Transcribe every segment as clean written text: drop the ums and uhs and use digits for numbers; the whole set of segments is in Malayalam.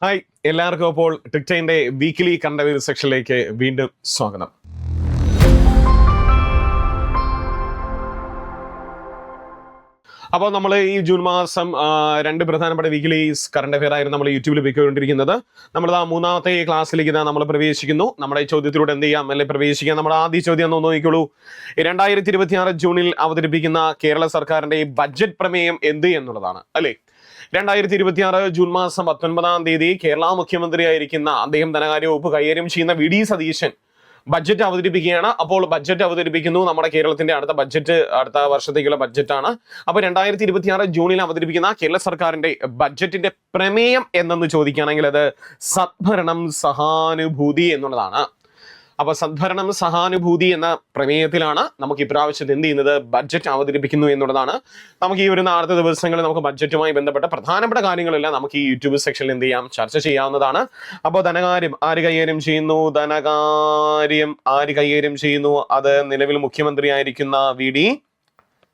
ഹായ് എല്ലാവർക്കും അപ്പോൾ ടിക്ടൈൻ്റെ വീക്കിലി കണ്ടവർ സെക്ഷനിലേക്ക് വീണ്ടും സ്വാഗതം. അപ്പോൾ നമ്മൾ ഈ ജൂൺ മാസം രണ്ട് പ്രധാനപ്പെട്ട വീക്കിലി കറണ്ട് അഫെയർ ആയിരുന്നു നമ്മൾ യൂട്യൂബിൽ പോയിക്കൊണ്ടിരിക്കുന്നത്. നമ്മൾ ആ മൂന്നാമത്തെ ക്ലാസ്സിലേക്ക് നമ്മൾ പ്രവേശിക്കുന്നു. നമ്മുടെ ചോദ്യത്തിലൂടെ എന്ത് ചെയ്യാം അല്ലെ പ്രവേശിക്കാം. നമ്മുടെ ആദ്യ ചോദ്യം ഒന്ന് നോക്കിക്കോളൂ. 2026 ജൂണിൽ അവതരിപ്പിക്കുന്ന കേരള സർക്കാരിന്റെ ബഡ്ജറ്റ് പ്രമേയം എന്ത് എന്നുള്ളതാണ് അല്ലെ. 2026 ജൂൺ മാസം 19-ാം തീയതി കേരള മുഖ്യമന്ത്രിയായിരിക്കുന്ന അദ്ദേഹം ധനകാര്യ വകുപ്പ് കൈകാര്യം ചെയ്യുന്ന വി ഡി സതീശൻ ബഡ്ജറ്റ് അവതരിപ്പിക്കുകയാണ്. അപ്പോൾ ബഡ്ജറ്റ് അവതരിപ്പിക്കുന്നു. നമ്മുടെ കേരളത്തിന്റെ അടുത്ത ബഡ്ജറ്റ് അടുത്ത വർഷത്തേക്കുള്ള ബഡ്ജറ്റാണ്. അപ്പോൾ 2026 ജൂണിൽ അവതരിപ്പിക്കുന്ന കേരള സർക്കാരിന്റെ ബഡ്ജറ്റിന്റെ പ്രമേയം എന്തെന്ന് ചോദിക്കുകയാണെങ്കിൽ അത് സദ്ഭരണം സഹാനുഭൂതി എന്നുള്ളതാണ്. അപ്പൊ സദ്ഭരണം സഹാനുഭൂതി എന്ന പ്രമേയത്തിലാണ് നമുക്ക് ഇപ്രാവശ്യത്തെ എന്ത് ചെയ്യുന്നത് ബഡ്ജറ്റ് അവതരിപ്പിക്കുന്നു എന്നുള്ളതാണ്. നമുക്ക് ഈ വരുന്ന അടുത്ത ദിവസങ്ങളിൽ നമുക്ക് ബഡ്ജറ്റുമായി ബന്ധപ്പെട്ട പ്രധാനപ്പെട്ട കാര്യങ്ങളെല്ലാം നമുക്ക് ഈ യൂട്യൂബ് സെക്ഷനിൽ എന്ത് ചെയ്യാം ചർച്ച ചെയ്യാവുന്നതാണ്. അപ്പോൾ ധനകാര്യം ആര് കൈകാര്യം ചെയ്യുന്നു? ധനകാര്യം ആര് കൈകാര്യം ചെയ്യുന്നു? അത് നിലവിൽ മുഖ്യമന്ത്രിയായിരിക്കുന്ന വി ഡി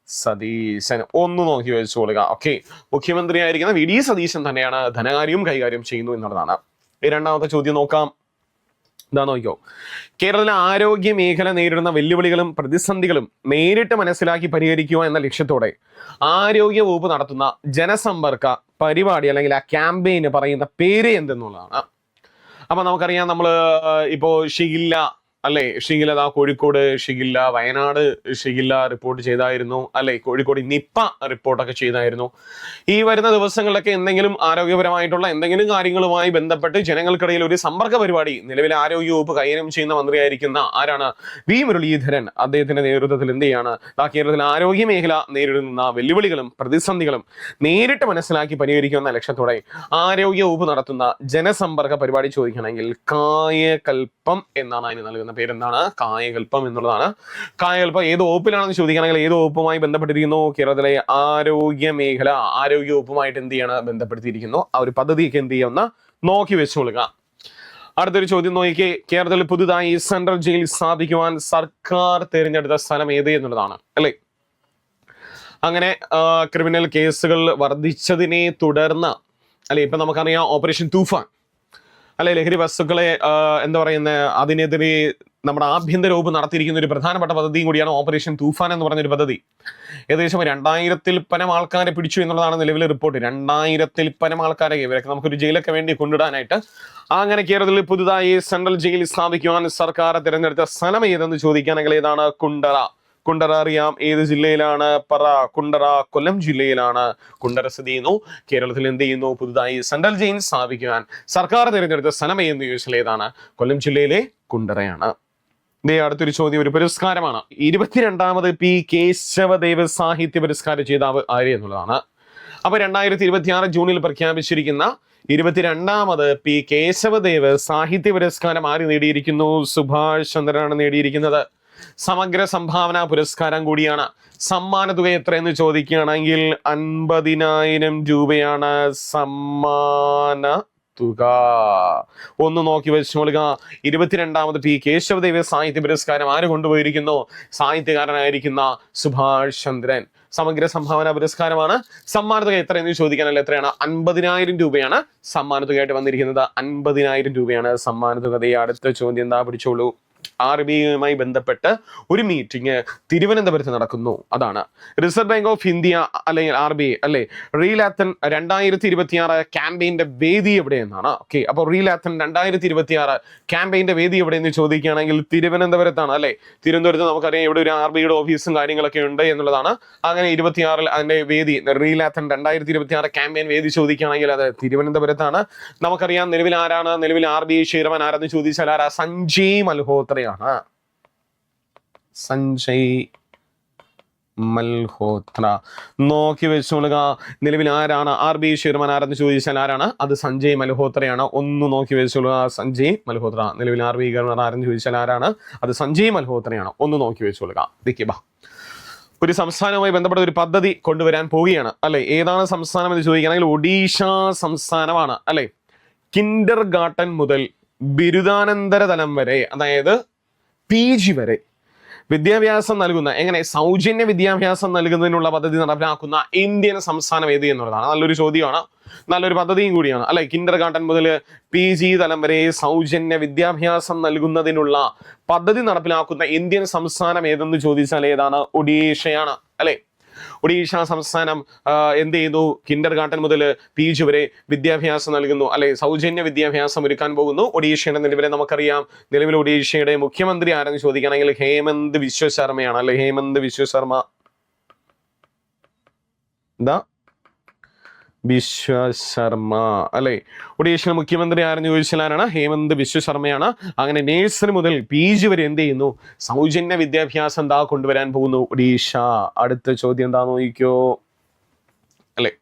സതീശൻ. ഒന്ന് നോക്കി വെച്ചോളുക. ഓക്കെ, മുഖ്യമന്ത്രിയായിരിക്കുന്ന വി ഡി സതീശൻ തന്നെയാണ് ധനകാര്യവും കൈകാര്യം ചെയ്യുന്നു എന്നുള്ളതാണ്. രണ്ടാമത്തെ ചോദ്യം നോക്കാം. ഇതാ നോക്കിയോ. കേരളത്തിലെ ആരോഗ്യ മേഖല നേരിടുന്ന വെല്ലുവിളികളും പ്രതിസന്ധികളും നേരിട്ട് മനസ്സിലാക്കി പരിഹരിക്കുക എന്ന ലക്ഷ്യത്തോടെ ആരോഗ്യ വകുപ്പ് നടത്തുന്ന ജനസമ്പർക്ക പരിപാടി അല്ലെങ്കിൽ ആ ക്യാമ്പയിന് പറയുന്ന പേര് എന്തെന്നുള്ളതാണ്. അപ്പൊ നമുക്കറിയാം, നമ്മൾ ഇപ്പോ ഷിഗില്ല അല്ലെ, ഷിഗില്ല കോഴിക്കോട് ഷിഗില്ല, വയനാട് ഷിഗില്ല റിപ്പോർട്ട് ചെയ്തായിരുന്നു അല്ലെ, കോഴിക്കോട് നിപ്പ റിപ്പോർട്ടൊക്കെ ചെയ്തായിരുന്നു. ഈ വരുന്ന ദിവസങ്ങളിലൊക്കെ എന്തെങ്കിലും ആരോഗ്യപരമായിട്ടുള്ള എന്തെങ്കിലും കാര്യങ്ങളുമായി ബന്ധപ്പെട്ട് ജനങ്ങൾക്കിടയിൽ ഒരു സമ്പർക്ക പരിപാടി നിലവിലെ ആരോഗ്യ വകുപ്പ് കൈകാര്യം ചെയ്യുന്ന മന്ത്രിയായിരിക്കുന്ന ആരാണ്? വി മുരളീധരൻ. അദ്ദേഹത്തിന്റെ നേതൃത്വത്തിൽ എന്ത് ചെയ്യാണ് കേരളത്തിലെ ആരോഗ്യ മേഖല നേരിടുന്ന വെല്ലുവിളികളും പ്രതിസന്ധികളും നേരിട്ട് മനസ്സിലാക്കി പരിഹരിക്കുന്ന ലക്ഷ്യത്തോടെ ആരോഗ്യ വകുപ്പ് നടത്തുന്ന ജനസമ്പർക്ക പരിപാടി ചോദിക്കണമെങ്കിൽ കായകൽപ്പം എന്നാണ് അതിന് നൽകുന്ന പേരെന്താണ്? കായകൽപ്പം എന്നുള്ളതാണ്. കായകൽപ്പം ഏത് വകുപ്പിലാണെന്ന് ചോദിക്കുകയാണെങ്കിൽ ഏത് വകുപ്പുമായി ബന്ധപ്പെട്ടിരിക്കുന്നു? കേരളത്തിലെ ആരോഗ്യ മേഖല ആരോഗ്യ വകുപ്പുമായിട്ട് എന്ത് ചെയ്യാണ് ബന്ധപ്പെടുത്തിയിരിക്കുന്നു. ആ ഒരു പദ്ധതിയൊക്കെ എന്ത് ചെയ്യുന്ന നോക്കി വെച്ചുകൊള്ളുക. അടുത്തൊരു ചോദ്യം നോക്കിക്കേ. കേരളത്തിൽ പുതുതായി സെൻട്രൽ ജയിൽ സ്ഥാപിക്കുവാൻ സർക്കാർ തിരഞ്ഞെടുത്ത സ്ഥലം ഏത് എന്നുള്ളതാണ് അല്ലെ. അങ്ങനെ ക്രിമിനൽ കേസുകൾ വർദ്ധിച്ചതിനെ തുടർന്ന് അല്ലെ, ഇപ്പൊ നമുക്കറിയാം ഓപ്പറേഷൻ തൂഫാൻ അല്ലെ, ലഹരി വസ്തുക്കളെ എന്താ പറയുന്നത് അതിനെതിരെ നമ്മുടെ ആഭ്യന്തര വകുപ്പ് നടത്തിയിരിക്കുന്ന ഒരു പ്രധാനപ്പെട്ട പദ്ധതിയും കൂടിയാണ് ഓപ്പറേഷൻ തൂഫാൻ എന്ന് പറഞ്ഞൊരു പദ്ധതി. ഏകദേശം 2000-ൽ പരം ആൾക്കാരെ പിടിച്ചു എന്നുള്ളതാണ് നിലവിലെ റിപ്പോർട്ട്. 2000-ൽ പരം ആൾക്കാരെ ഇവരൊക്കെ നമുക്കൊരു ജയിലൊക്കെ വേണ്ടി കൊണ്ടിടാനായിട്ട്. അങ്ങനെ കേരളത്തിൽ പുതുതായി സെൻട്രൽ ജയിൽ സ്ഥാപിക്കുവാൻ സർക്കാർ തിരഞ്ഞെടുത്ത സ്ഥലം ഏതെന്ന് ചോദിക്കുകയാണെങ്കിൽ ഏതാണ്? കുണ്ടറ. കുണ്ടറ അറിയാം, ഏത് ജില്ലയിലാണ്? കുണ്ടറ കൊല്ലം ജില്ലയിലാണ് കുണ്ടറ സ്ഥിതി ചെയ്യുന്നു. കേരളത്തിൽ എന്ത് ചെയ്യുന്നു? പുതുതായി സെൻട്രൽ ജയിൽ സ്ഥാപിക്കുവാൻ സർക്കാർ തിരഞ്ഞെടുത്ത സ്ഥലം എന്ന് ചോദിച്ചാൽ ഏതാണ്? കൊല്ലം ജില്ലയിലെ കുണ്ടറയാണ്. അടുത്തൊരു ചോദ്യം ഒരു പുരസ്കാരമാണ്. 22ാമത് പി കേശവദേവ് സാഹിത്യ പുരസ്കാര ജേതാവ് ആര് എന്നുള്ളതാണ്. അപ്പൊ 2026 ജൂണിൽ പ്രഖ്യാപിച്ചിരിക്കുന്ന 22ാമത് പി കേശവദേവ് സാഹിത്യ പുരസ്കാരം ആര് നേടിയിരിക്കുന്നു? സുഭാഷ് ചന്ദ്രനാണ് നേടിയിരിക്കുന്നത്. സമഗ്ര സംഭാവന പുരസ്കാരം കൂടിയാണ്. സമ്മാന തുക എത്രയെന്ന് ചോദിക്കുകയാണെങ്കിൽ 50,000 രൂപയാണ് സമ്മാന തുക. ഒന്ന് നോക്കി വെച്ചോളുക. 22ാമത് പി കേശവദേവ് സാഹിത്യ പുരസ്കാരം ആര് കൊണ്ടുപോയിരിക്കുന്നു? സാഹിത്യകാരനായിരിക്കുന്ന സുഭാഷ് ചന്ദ്രൻ. സമഗ്ര സംഭാവന പുരസ്കാരമാണ്. സമ്മാന തുക എത്രയെന്ന് ചോദിക്കാനല്ല, എത്രയാണ്? 50,000 രൂപയാണ് സമ്മാന തുകയായിട്ട് വന്നിരിക്കുന്നത്. 50,000 രൂപയാണ് സമ്മാന തുക. അടുത്ത ചോദ്യം എന്താ പിടിച്ചോളൂ. RBIയുമായി ബന്ധപ്പെട്ട് ഒരു മീറ്റിംഗ് തിരുവനന്തപുരത്ത് നടക്കുന്നു. അതാണ് റിസർവ് ബാങ്ക് ഓഫ് ഇന്ത്യ അല്ലെങ്കിൽ RBI അല്ലെ. റീലാത്തൻ 2026 ക്യാമ്പയിന്റെ വേദി എവിടെയെന്നാണ്. ഓക്കെ, അപ്പോൾ റീലാത്തൻ 2026 ക്യാമ്പയിന്റെ വേദി എവിടെയെന്ന് ചോദിക്കുകയാണെങ്കിൽ തിരുവനന്തപുരത്താണ് അല്ലെ. തിരുവനന്തപുരത്ത് നമുക്കറിയാം ഇവിടെ ഒരു RBIയുടെ ഓഫീസും കാര്യങ്ങളൊക്കെ ഉണ്ട് എന്നുള്ളതാണ്. അങ്ങനെ 26 അതിന്റെ വേദി റീലാത്തൻ 2026 ക്യാമ്പയിൻ വേദി ചോദിക്കുകയാണെങ്കിൽ അത് തിരുവനന്തപുരത്താണ്. നമുക്കറിയാം നിലവിൽ ആരാണ്? നിലവിൽ RBI ചെയർമാൻ ആരെന്ന് ചോദിച്ചാൽ ആരാ? സഞ്ജയ് മൽഹോത്ര. സഞ്ജയ് മൽഹോത്ര നോക്കി വെച്ചോളുക. നിലവിൽ ആരാണ് RBI ചെയർമാൻ ആരെന്ന് ചോദിച്ചാൽ ആരാണ്? അത് സഞ്ജയ് മൽഹോത്രയാണ്. ഒന്ന് നോക്കി വെച്ചോളുക. സഞ്ജയ് മൽഹോത്ര. നിലവിൽ RBI ഗവർണർ ആരെന്ന് ചോദിച്ചാൽ ആരാണ്? അത് സഞ്ജയ് മൽഹോത്രയാണ്. ഒന്ന് നോക്കി വെച്ചോളുക. ഒരു സംസ്ഥാനവുമായി ബന്ധപ്പെട്ട ഒരു പദ്ധതി കൊണ്ടുവരാൻ പോവുകയാണ് അല്ലെ. ഏതാണ് സംസ്ഥാനം എന്ന് ചോദിക്കുകയാണെങ്കിൽ ഒഡീഷ സംസ്ഥാനമാണ് അല്ലെ. കിൻഡർ ഗാർട്ടൻ മുതൽ ബിരുദാനന്തര തലം വരെ, അതായത് PG വരെ വിദ്യാഭ്യാസം നൽകുന്ന എങ്ങനെ സൗജന്യ വിദ്യാഭ്യാസം നൽകുന്നതിനുള്ള പദ്ധതി നടപ്പിലാക്കുന്ന ഇന്ത്യൻ സംസ്ഥാനം ഏത് എന്നുള്ളതാണ്. നല്ലൊരു ചോദ്യമാണ്, നല്ലൊരു പദ്ധതിയും കൂടിയാണ് അല്ലെ. കിൻഡർ ഗാർട്ടൻ മുതൽ PG തലം വരെ സൗജന്യ വിദ്യാഭ്യാസം നൽകുന്നതിനുള്ള പദ്ധതി നടപ്പിലാക്കുന്ന ഇന്ത്യൻ സംസ്ഥാനം ഏതെന്ന് ചോദിച്ചാൽ ഏതാണ്? ഒഡീഷയാണ് അല്ലെ. ഒഡീഷ സംസ്ഥാനം എന്ത് ചെയ്യുന്നു? കിൻഡർ ഗാർട്ടൻ മുതൽ PG വരെ വിദ്യാഭ്യാസം നൽകുന്നു അല്ലെ, സൗജന്യ വിദ്യാഭ്യാസം ഒരുക്കാൻ പോകുന്നു. ഒഡീഷയുടെ നിലവിലെ നമുക്കറിയാം, നിലവിൽ ഒഡീഷയുടെ മുഖ്യമന്ത്രി ആരെന്ന് ചോദിക്കുകയാണെങ്കിൽ ഹേമന്ത് വിശ്വ ശർമ്മയാണ് അല്ലെ. ഹേമന്ത് വിശ്വ ശർമ്മ വിശ്വശർമ്മ അല്ലെ. ഒഡീഷ മുഖ്യമന്ത്രി ആരെന്ന് ചോദിച്ചാൽ ആരാണ്? ഹേമന്ത് വിശ്വ ശർമ്മയാണ്. അങ്ങനെ നേഴ്സറി മുതൽ PG വരെ എന്ത് ചെയ്യുന്നു? സൗജന്യ വിദ്യാഭ്യാസം എന്താ കൊണ്ടുവരാൻ പോകുന്നു? ഒഡീഷ. അടുത്ത ചോദ്യം എന്താ നോക്കിക്കോ അല്ലെ.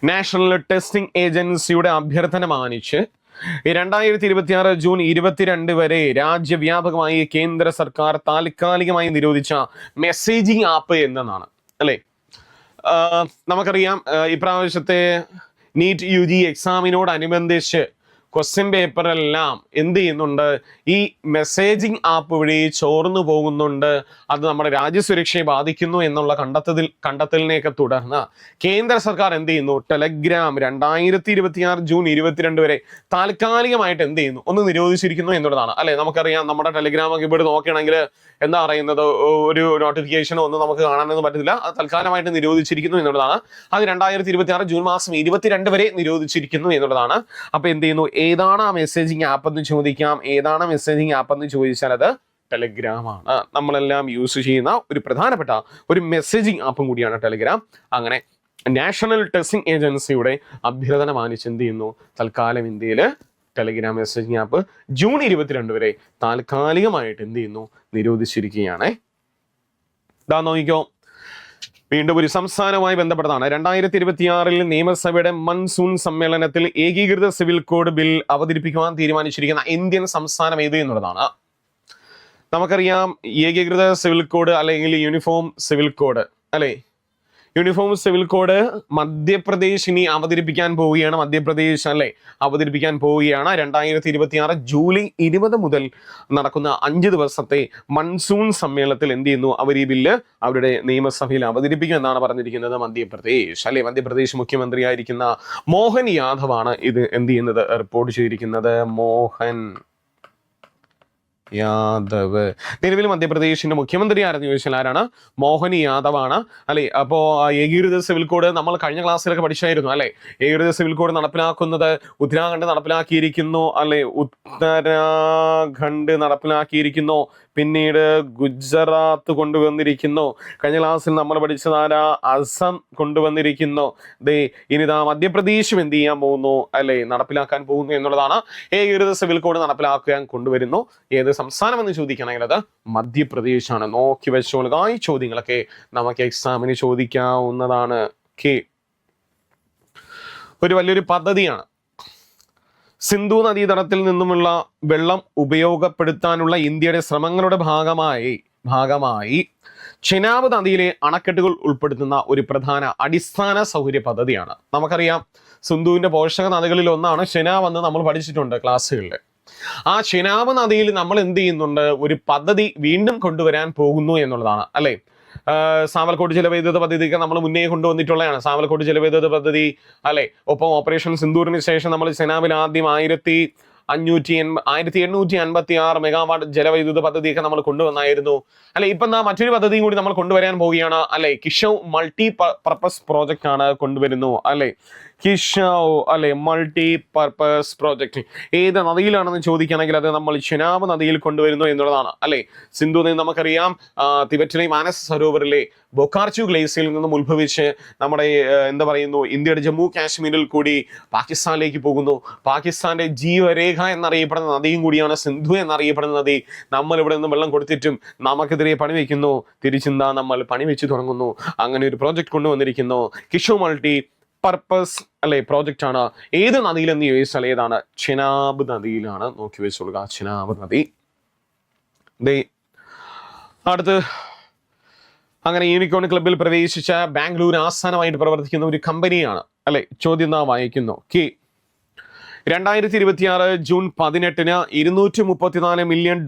നാഷണൽ ടെസ്റ്റിംഗ് ഏജൻസിയുടെ അഭ്യർത്ഥന മാനിച്ച് 2026 ജൂൺ 22 വരെ രാജ്യവ്യാപകമായി കേന്ദ്ര സർക്കാർ താൽക്കാലികമായി നിരോധിച്ച മെസ്സേജിംഗ് ആപ്പ് എന്നാണ് അല്ലെ. നമുക്കറിയാം ഇപ്രാവശ്യത്തെ നീറ്റ് UG എക്സാമിനോടനുബന്ധിച്ച് ക്വസ്റ്റ്യൻ പേപ്പറെല്ലാം എന്ത് ചെയ്യുന്നുണ്ട്? ഈ മെസ്സേജിംഗ് ആപ്പ് വഴി ചോർന്നു പോകുന്നുണ്ട്. അത് നമ്മുടെ രാജ്യസുരക്ഷയെ ബാധിക്കുന്നു എന്നുള്ള കണ്ടെത്തലിനെയൊക്കെ തുടർന്ന് കേന്ദ്ര സർക്കാർ എന്ത് ചെയ്യുന്നു? ടെലഗ്രാം 2026 ജൂൺ 22 വരെ താൽക്കാലികമായിട്ട് എന്ത് ചെയ്യുന്നു? ഒന്ന് നിരോധിച്ചിരിക്കുന്നു എന്നുള്ളതാണ് അല്ലെ. നമുക്കറിയാം നമ്മുടെ ടെലഗ്രാം ഒക്കെ ഇവിടെ നോക്കുകയാണെങ്കിൽ എന്താ പറയുന്നത്, ഒരു നോട്ടിഫിക്കേഷനോ ഒന്നും നമുക്ക് കാണാനൊന്നും പറ്റത്തില്ല. അത് തൽക്കാലമായിട്ട് നിരോധിച്ചിരിക്കുന്നു എന്നുള്ളതാണ്. അത് 2026 ജൂൺ മാസം 22 വരെ നിരോധിച്ചിരിക്കുന്നു എന്നുള്ളതാണ്. അപ്പൊ എന്ത് ചെയ്യുന്നു? ഏതാണ് ആ മെസ്സേജിങ് ആപ്പ് എന്ന് ചോദിക്കാം. ഏതാണ് മെസ്സേജിങ് ആപ്പ് എന്ന് ചോദിച്ചാൽ അത് ടെലഗ്രാം ആണ്. നമ്മളെല്ലാം യൂസ് ചെയ്യുന്ന ഒരു പ്രധാനപ്പെട്ട ഒരു മെസ്സേജിങ് ആപ്പും കൂടിയാണ് ടെലഗ്രാം. അങ്ങനെ നാഷണൽ ടെസ്റ്റിംഗ് ഏജൻസിയുടെ അഭ്യർത്ഥന മാനിച്ച് എന്ത് ചെയ്യുന്നു? തൽക്കാലം ഇന്ത്യയിൽ ടെലഗ്രാം മെസ്സേജിങ് ആപ്പ് ജൂൺ 22 വരെ താൽക്കാലികമായിട്ട് എന്ത് ചെയ്യുന്നു? നിരോധിച്ചിരിക്കുകയാണ്. ഇതാ നോക്കിക്കോ, വീണ്ടും ഒരു സംസ്ഥാനവുമായി ബന്ധപ്പെട്ടതാണ്. 2026 നിയമസഭയുടെ മൺസൂൺ സമ്മേളനത്തിൽ ഏകീകൃത സിവിൽ കോഡ് ബിൽ അവതരിപ്പിക്കുവാൻ തീരുമാനിച്ചിരിക്കുന്ന ഇന്ത്യൻ സംസ്ഥാനം ഏത് എന്നുള്ളതാണ്. നമുക്കറിയാം ഏകീകൃത സിവിൽ കോഡ് അല്ലെങ്കിൽ യൂണിഫോം സിവിൽ കോഡ് അല്ലെ. യൂണിഫോം സിവിൽ കോഡ് മധ്യപ്രദേശ് ഇനി അവതരിപ്പിക്കാൻ പോവുകയാണ്. മധ്യപ്രദേശ് അല്ലെ അവതരിപ്പിക്കാൻ പോവുകയാണ്. 2026 ജൂലൈ 20 മുതൽ നടക്കുന്ന 5 ദിവസത്തെ മൺസൂൺ സമ്മേളനത്തിൽ എന്ത് ചെയ്യുന്നു? അവർ ഈ ബില്ല് അവരുടെ നിയമസഭയിൽ അവതരിപ്പിക്കും എന്നാണ് പറഞ്ഞിരിക്കുന്നത് മധ്യപ്രദേശ് അല്ലെ. മധ്യപ്രദേശ് മുഖ്യമന്ത്രി ആയിരിക്കുന്ന മോഹൻ യാദവ് ആണ് ഇത് എന്ത് ചെയ്യുന്നത്? റിപ്പോർട്ട് ചെയ്തിരിക്കുന്നത്. മോഹൻ യാദവ് നിലവിൽ മധ്യപ്രദേശിന്റെ മുഖ്യമന്ത്രി ആരെന്ന് ചോദിച്ചാൽ ആരാണ്? മോഹൻ യാദവ് ആണ് അല്ലെ. അപ്പോ ഏകീകൃത സിവിൽ കോഡ് നമ്മൾ കഴിഞ്ഞ ക്ലാസ്സിലൊക്കെ പഠിച്ചായിരുന്നു അല്ലെ. ഏകീകൃത സിവിൽ കോഡ് നടപ്പിലാക്കുന്നത് ഉത്തരാഖണ്ഡ് നടപ്പിലാക്കിയിരിക്കുന്നു അല്ലെ. ഉത്തരാഖണ്ഡ് നടപ്പിലാക്കിയിരിക്കുന്നു. പിന്നീട് ഗുജറാത്ത് കൊണ്ടുവന്നിരിക്കുന്നു. കഴിഞ്ഞ ക്ലാസ്സിൽ നമ്മൾ പഠിച്ചതാരാ? അസം കൊണ്ടുവന്നിരിക്കുന്നു. ഇനിതാ മധ്യപ്രദേശും എന്ത് ചെയ്യാൻ പോകുന്നു അല്ലെ? നടപ്പിലാക്കാൻ പോകുന്നു എന്നുള്ളതാണ്. ഏകീകൃത സിവിൽ കോഡ് നടപ്പിലാക്കാൻ കൊണ്ടുവരുന്നു. ഏത് സംസ്ഥാനം എന്ന് ചോദിക്കുകയാണെങ്കിൽ അത് മധ്യപ്രദേശാണ്. നോക്കി വെച്ചോളുക. ഈ ചോദ്യങ്ങളൊക്കെ നമുക്ക് എക്സാമിന് ചോദിക്കാവുന്നതാണ്. ഒരു വലിയൊരു പദ്ധതിയാണ്. സിന്ധു നദീതടത്തിൽ നിന്നുമുള്ള വെള്ളം ഉപയോഗപ്പെടുത്താനുള്ള ഇന്ത്യയുടെ ശ്രമങ്ങളുടെ ഭാഗമായി ചെനാബ് നദിയിലെ അണക്കെട്ടുകൾ ഉൾപ്പെടുത്തുന്ന ഒരു പ്രധാന അടിസ്ഥാന സൗകര്യ പദ്ധതിയാണ്. നമുക്കറിയാം സിന്ധുവിന്റെ പോഷക നദികളിൽ ഒന്നാണ് ചെനാബ് എന്ന് നമ്മൾ പഠിച്ചിട്ടുണ്ട് ക്ലാസ്സുകളിൽ. ആ ചെനാബ് നദിയിൽ നമ്മൾ എന്ത് ചെയ്യുന്നുണ്ട്? ഒരു പദ്ധതി വീണ്ടും കൊണ്ടുവരാൻ പോകുന്നു എന്നുള്ളതാണ് അല്ലെ. സാവൽക്കോട് ജലവൈദ്യുത പദ്ധതിക്ക് നമ്മൾ മുന്നേ കൊണ്ടുവന്നിട്ടുള്ളതാണ്. സാവൽക്കോട് ജലവൈദ്യുത പദ്ധതി അല്ലെ. ഒപ്പം ഓപ്പറേഷൻ സിന്ദൂറിന് ശേഷം നമ്മൾ ചെനാബിൽ ആദ്യം 1856 മെഗാവാട്ട് ജലവൈദ്യുത പദ്ധതിയൊക്കെ നമ്മൾ കൊണ്ടുവന്നായിരുന്നു അല്ലെ. ഇപ്പൊ മറ്റൊരു പദ്ധതിയും കൂടി നമ്മൾ കൊണ്ടുവരാൻ പോവുകയാണ് അല്ലെ. കിഷവ് മൾട്ടി പർപ്പസ് പ്രോജക്റ്റ് ആണ് കൊണ്ടുവരുന്നു അല്ലെ. കിഷവ് അല്ലെ മൾട്ടി പർപ്പസ് പ്രോജക്റ്റ് ഏത് നദിയിലാണെന്ന് ചോദിക്കുകയാണെങ്കിൽ അത് നമ്മൾ ചെനാബ് നദിയിൽ കൊണ്ടുവരുന്നു എന്നുള്ളതാണ് അല്ലെ. സിന്ധു നദി നമുക്കറിയാം തിബറ്റിലെ മാനസ് സരോവറിലെ ബൊക്കാർച്ചു ഗ്ലേസിയറിൽ നിന്നും ഉത്ഭവിച്ച് നമ്മുടെ എന്താ പറയുന്നു ഇന്ത്യയുടെ ജമ്മു കാശ്മീരിൽ കൂടി പാകിസ്ഥാനിലേക്ക് പോകുന്നു. പാകിസ്ഥാന്റെ ജീവരേഖ എന്നറിയപ്പെടുന്ന നദിയും കൂടിയാണ് സിന്ധു എന്നറിയപ്പെടുന്ന നദി. നമ്മൾ ഇവിടെ നിന്ന് വെള്ളം കൊടുത്തിട്ടും നമുക്കെതിരെ പണി വയ്ക്കുന്നു. തിരിച്ചെന്താ നമ്മൾ പണി വെച്ച് തുടങ്ങുന്നു. അങ്ങനെ ഒരു പ്രോജക്റ്റ് കൊണ്ടുവന്നിരിക്കുന്നു. കിഷവ് മൾട്ടി പർപ്പസ് അല്ലെ പ്രോജക്റ്റ് ആണ്. ഏത് നദിയിലെന്ന് ചോദിച്ചാൽ ഏതാണ്? ചെനാബ് നദിയിലാണ്. നോക്കി വെച്ചോളുക, ചെനാബ് നദി. അടുത്ത് അങ്ങനെ യൂണിക്കോൺ ക്ലബിൽ പ്രവേശിച്ച ബാംഗ്ലൂർ ആസ്ഥാനമായിട്ട് പ്രവർത്തിക്കുന്ന ഒരു കമ്പനിയാണ് അല്ലെ. ചോദ്യം നാം വായിക്കുന്നു. 2026 ജൂൺ 18 $234 മില്യൺ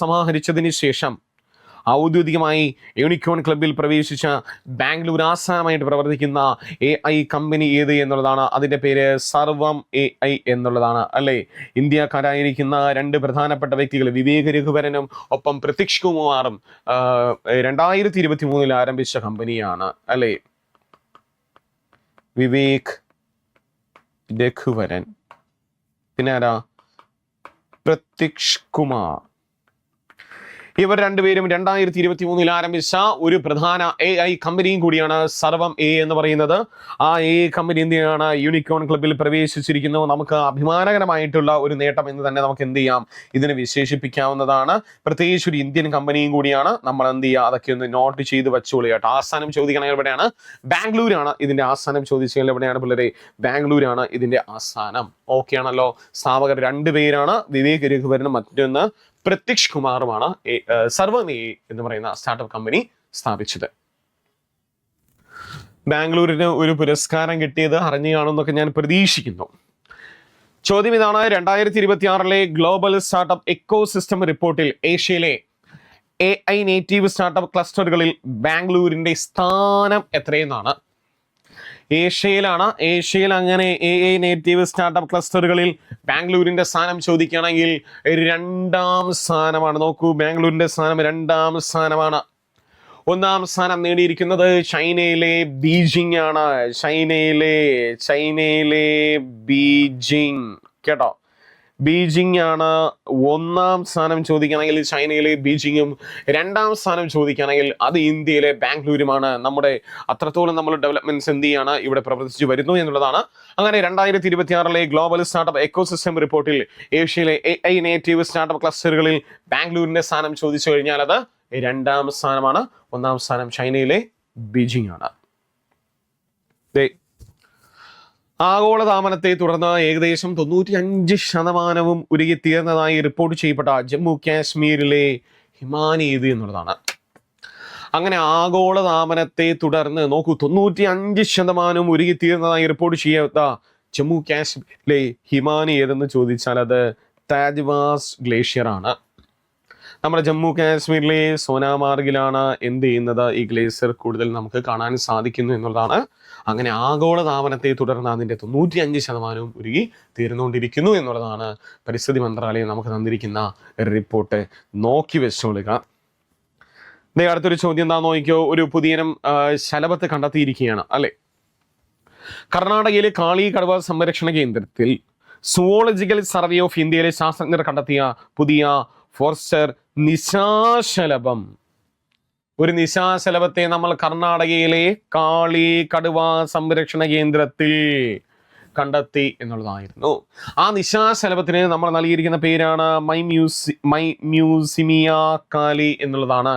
സമാഹരിച്ചതിന് ശേഷം ഔദ്യോഗികമായി യൂണിക്കോൺ ക്ലബിൽ പ്രവേശിച്ച ബാംഗ്ലൂർ ആസ്ഥാനമായിട്ട് പ്രവർത്തിക്കുന്ന AI കമ്പനി ഏത് എന്നുള്ളതാണ്. അതിൻ്റെ പേര് സർവം AI എന്നുള്ളതാണ് അല്ലേ. ഇന്ത്യക്കാരായിരിക്കുന്ന രണ്ട് പ്രധാനപ്പെട്ട വ്യക്തികൾ വിവേക് രഘുവരനും ഒപ്പം പ്രതീക്ഷ് കുമാറും 2023 ആരംഭിച്ച കമ്പനിയാണ് അല്ലേ. വിവേക് രഘുവരൻ പിന്നെ ആരാ, പ്രതീക്ഷ് കുമാർ. ഇവർ രണ്ടുപേരും 2023 ആരംഭിച്ച ഒരു പ്രധാന AI കമ്പനിയും കൂടിയാണ് സർവം AI എന്ന് പറയുന്നത്. ആ AI കമ്പനി എന്ത് ചെയ്യാണ്, യൂണിക്കോൺ ക്ലബിൽ പ്രവേശിച്ചിരിക്കുന്നു. നമുക്ക് അഭിമാനകരമായിട്ടുള്ള ഒരു നേട്ടം എന്ന് തന്നെ നമുക്ക് എന്ത് ചെയ്യാം, ഇതിനെ വിശേഷിപ്പിക്കാവുന്നതാണ്. പ്രത്യേകിച്ച് ഒരു ഇന്ത്യൻ കമ്പനിയും കൂടിയാണ്. നമ്മൾ എന്ത് ചെയ്യുക, അതൊക്കെ ഒന്ന് നോട്ട് ചെയ്ത് വെച്ചോളിയാട്ടോ. ആസ്ഥാനം ചോദിക്കണമെങ്കിൽ എവിടെയാണ്, ബാംഗ്ലൂരാണ് ഇതിന്റെ ആസ്ഥാനം. ചോദിച്ചാൽ എവിടെയാണ് പിള്ളേരെ, ബാംഗ്ലൂരാണ് ഇതിന്റെ ആസ്ഥാനം. ഓക്കെ ആണല്ലോ. സ്ഥാപകർ രണ്ടുപേരാണ്, വിവേക് രഘുവരനും മറ്റൊന്ന് പ്രതീക്ഷ് കുമാറുമാണ് സർവം AI എന്ന് പറയുന്ന സ്റ്റാർട്ടപ്പ് കമ്പനി സ്ഥാപിച്ചത്. ബാംഗ്ലൂരിന് ഒരു പുരസ്കാരം കിട്ടിയത് അറിഞ്ഞു കാണുമെന്നൊക്കെ ഞാൻ പ്രതീക്ഷിക്കുന്നു. ചോദ്യം ഇതാണ്, 2026 ഗ്ലോബൽ സ്റ്റാർട്ടപ്പ് എക്കോസിസ്റ്റം റിപ്പോർട്ടിൽ ഏഷ്യയിലെ AI നേറ്റീവ് സ്റ്റാർട്ടപ്പ് ക്ലസ്റ്ററുകളിൽ ബാംഗ്ലൂരിന്റെ സ്ഥാനം എത്രയെന്നാണ്. ഏഷ്യയിൽ അങ്ങനെ AI നേറ്റീവ് സ്റ്റാർട്ടപ്പ് ക്ലസ്റ്ററുകളിൽ ബാംഗ്ലൂരിന്റെ സ്ഥാനം ചോദിക്കുകയാണെങ്കിൽ 2ാം സ്ഥാനമാണ്. നോക്കൂ, ബാംഗ്ലൂരിന്റെ സ്ഥാനം 2ാം സ്ഥാനമാണ്. 1ാം സ്ഥാനം നേടിയിരിക്കുന്നത് ചൈനയിലെ ബീജിംഗ് ആണ്. ചൈനയിലെ ബീജിംഗ് കേട്ടോ, ബീജിംഗ് ആണ് 1ാം സ്ഥാനം ചോദിക്കുകയാണെങ്കിൽ ചൈനയിലെ ബീജിങ്ങും, 2ാം സ്ഥാനം ചോദിക്കുകയാണെങ്കിൽ അത് ഇന്ത്യയിലെ ബാംഗ്ലൂരുമാണ്. നമ്മുടെ അത്രത്തോളം നമ്മൾ ഡെവലപ്മെന്റ്സ് എന്ത് ചെയ്യാണ്, ഇവിടെ പ്രവർത്തിച്ചു വരുന്നു എന്നുള്ളതാണ്. അങ്ങനെ 2026 ഗ്ലോബൽ സ്റ്റാർട്ടപ്പ് എക്കോസിസ്റ്റം റിപ്പോർട്ടിൽ ഏഷ്യയിലെ AI നേറ്റീവ് സ്റ്റാർട്ടപ്പ് ക്ലസ്റ്ററുകളിൽ ബാംഗ്ലൂരിന്റെ സ്ഥാനം ചോദിച്ചു കഴിഞ്ഞാൽ അത് 2ാം സ്ഥാനമാണ്. 1ാം സ്ഥാനം ചൈനയിലെ ബീജിംഗ് ആണ്. ആഗോളതാപനത്തെ തുടർന്ന് ഏകദേശം 95% ഉരുകിത്തീർന്നതായി റിപ്പോർട്ട് ചെയ്യപ്പെട്ട ജമ്മു കാശ്മീരിലെ ഹിമാനി ഏത് എന്നുള്ളതാണ്. അങ്ങനെ ആഗോളതാപനത്തെ തുടർന്ന് നോക്കൂ, 95% ഉരുകിത്തീർന്നതായി റിപ്പോർട്ട് ചെയ്യപ്പെട്ട ജമ്മു കാശ്മീരിലെ ഹിമാനി ഏതെന്ന് ചോദിച്ചാൽ അത് താജ്വാസ് ഗ്ലേഷ്യർ ആണ്. നമ്മുടെ ജമ്മു കാശ്മീരിലെ സോനാമാർഗിലാണ് എന്ത് ചെയ്യുന്നത്, ഈ ഗ്ലേഷ്യർ കൂടുതൽ നമുക്ക് കാണാൻ സാധിക്കുന്നു എന്നുള്ളതാണ്. അങ്ങനെ ആഗോളതാപനത്തെ തുടർന്ന് അതിൻ്റെ 95% ഉരുകി തീർന്നുകൊണ്ടിരിക്കുന്നു എന്നുള്ളതാണ് പരിസ്ഥിതി മന്ത്രാലയം നമുക്ക് തന്നിരിക്കുന്ന റിപ്പോർട്ട്. നോക്കി വെച്ചോളുക. അടുത്തൊരു ചോദ്യം എന്താ നോക്കിയോ, ഒരു പുതിയനം ശലഭത്തെ കണ്ടെത്തിയിരിക്കുകയാണ് അല്ലെ. കർണാടകയിലെ കാളി കടുവ സംരക്ഷണ കേന്ദ്രത്തിൽ സുവോളജിക്കൽ സർവേ ഓഫ് ഇന്ത്യയിലെ ശാസ്ത്രജ്ഞർ കണ്ടെത്തിയ പുതിയ ഫോർസ്റ്റർ നിശാശലഭം. ഒരു നിശാശലഭത്തെ നമ്മൾ കർണാടകയിലെ കാളി കടുവ സംരക്ഷണ കേന്ദ്രത്തിൽ കണ്ടെത്തി എന്നുള്ളതായിരുന്നു. ആ നിശാശലഭത്തിന് നമ്മൾ നൽകിയിരിക്കുന്ന പേരാണ് മൈമ്യൂസിമിയ കാലി എന്നുള്ളതാണ്.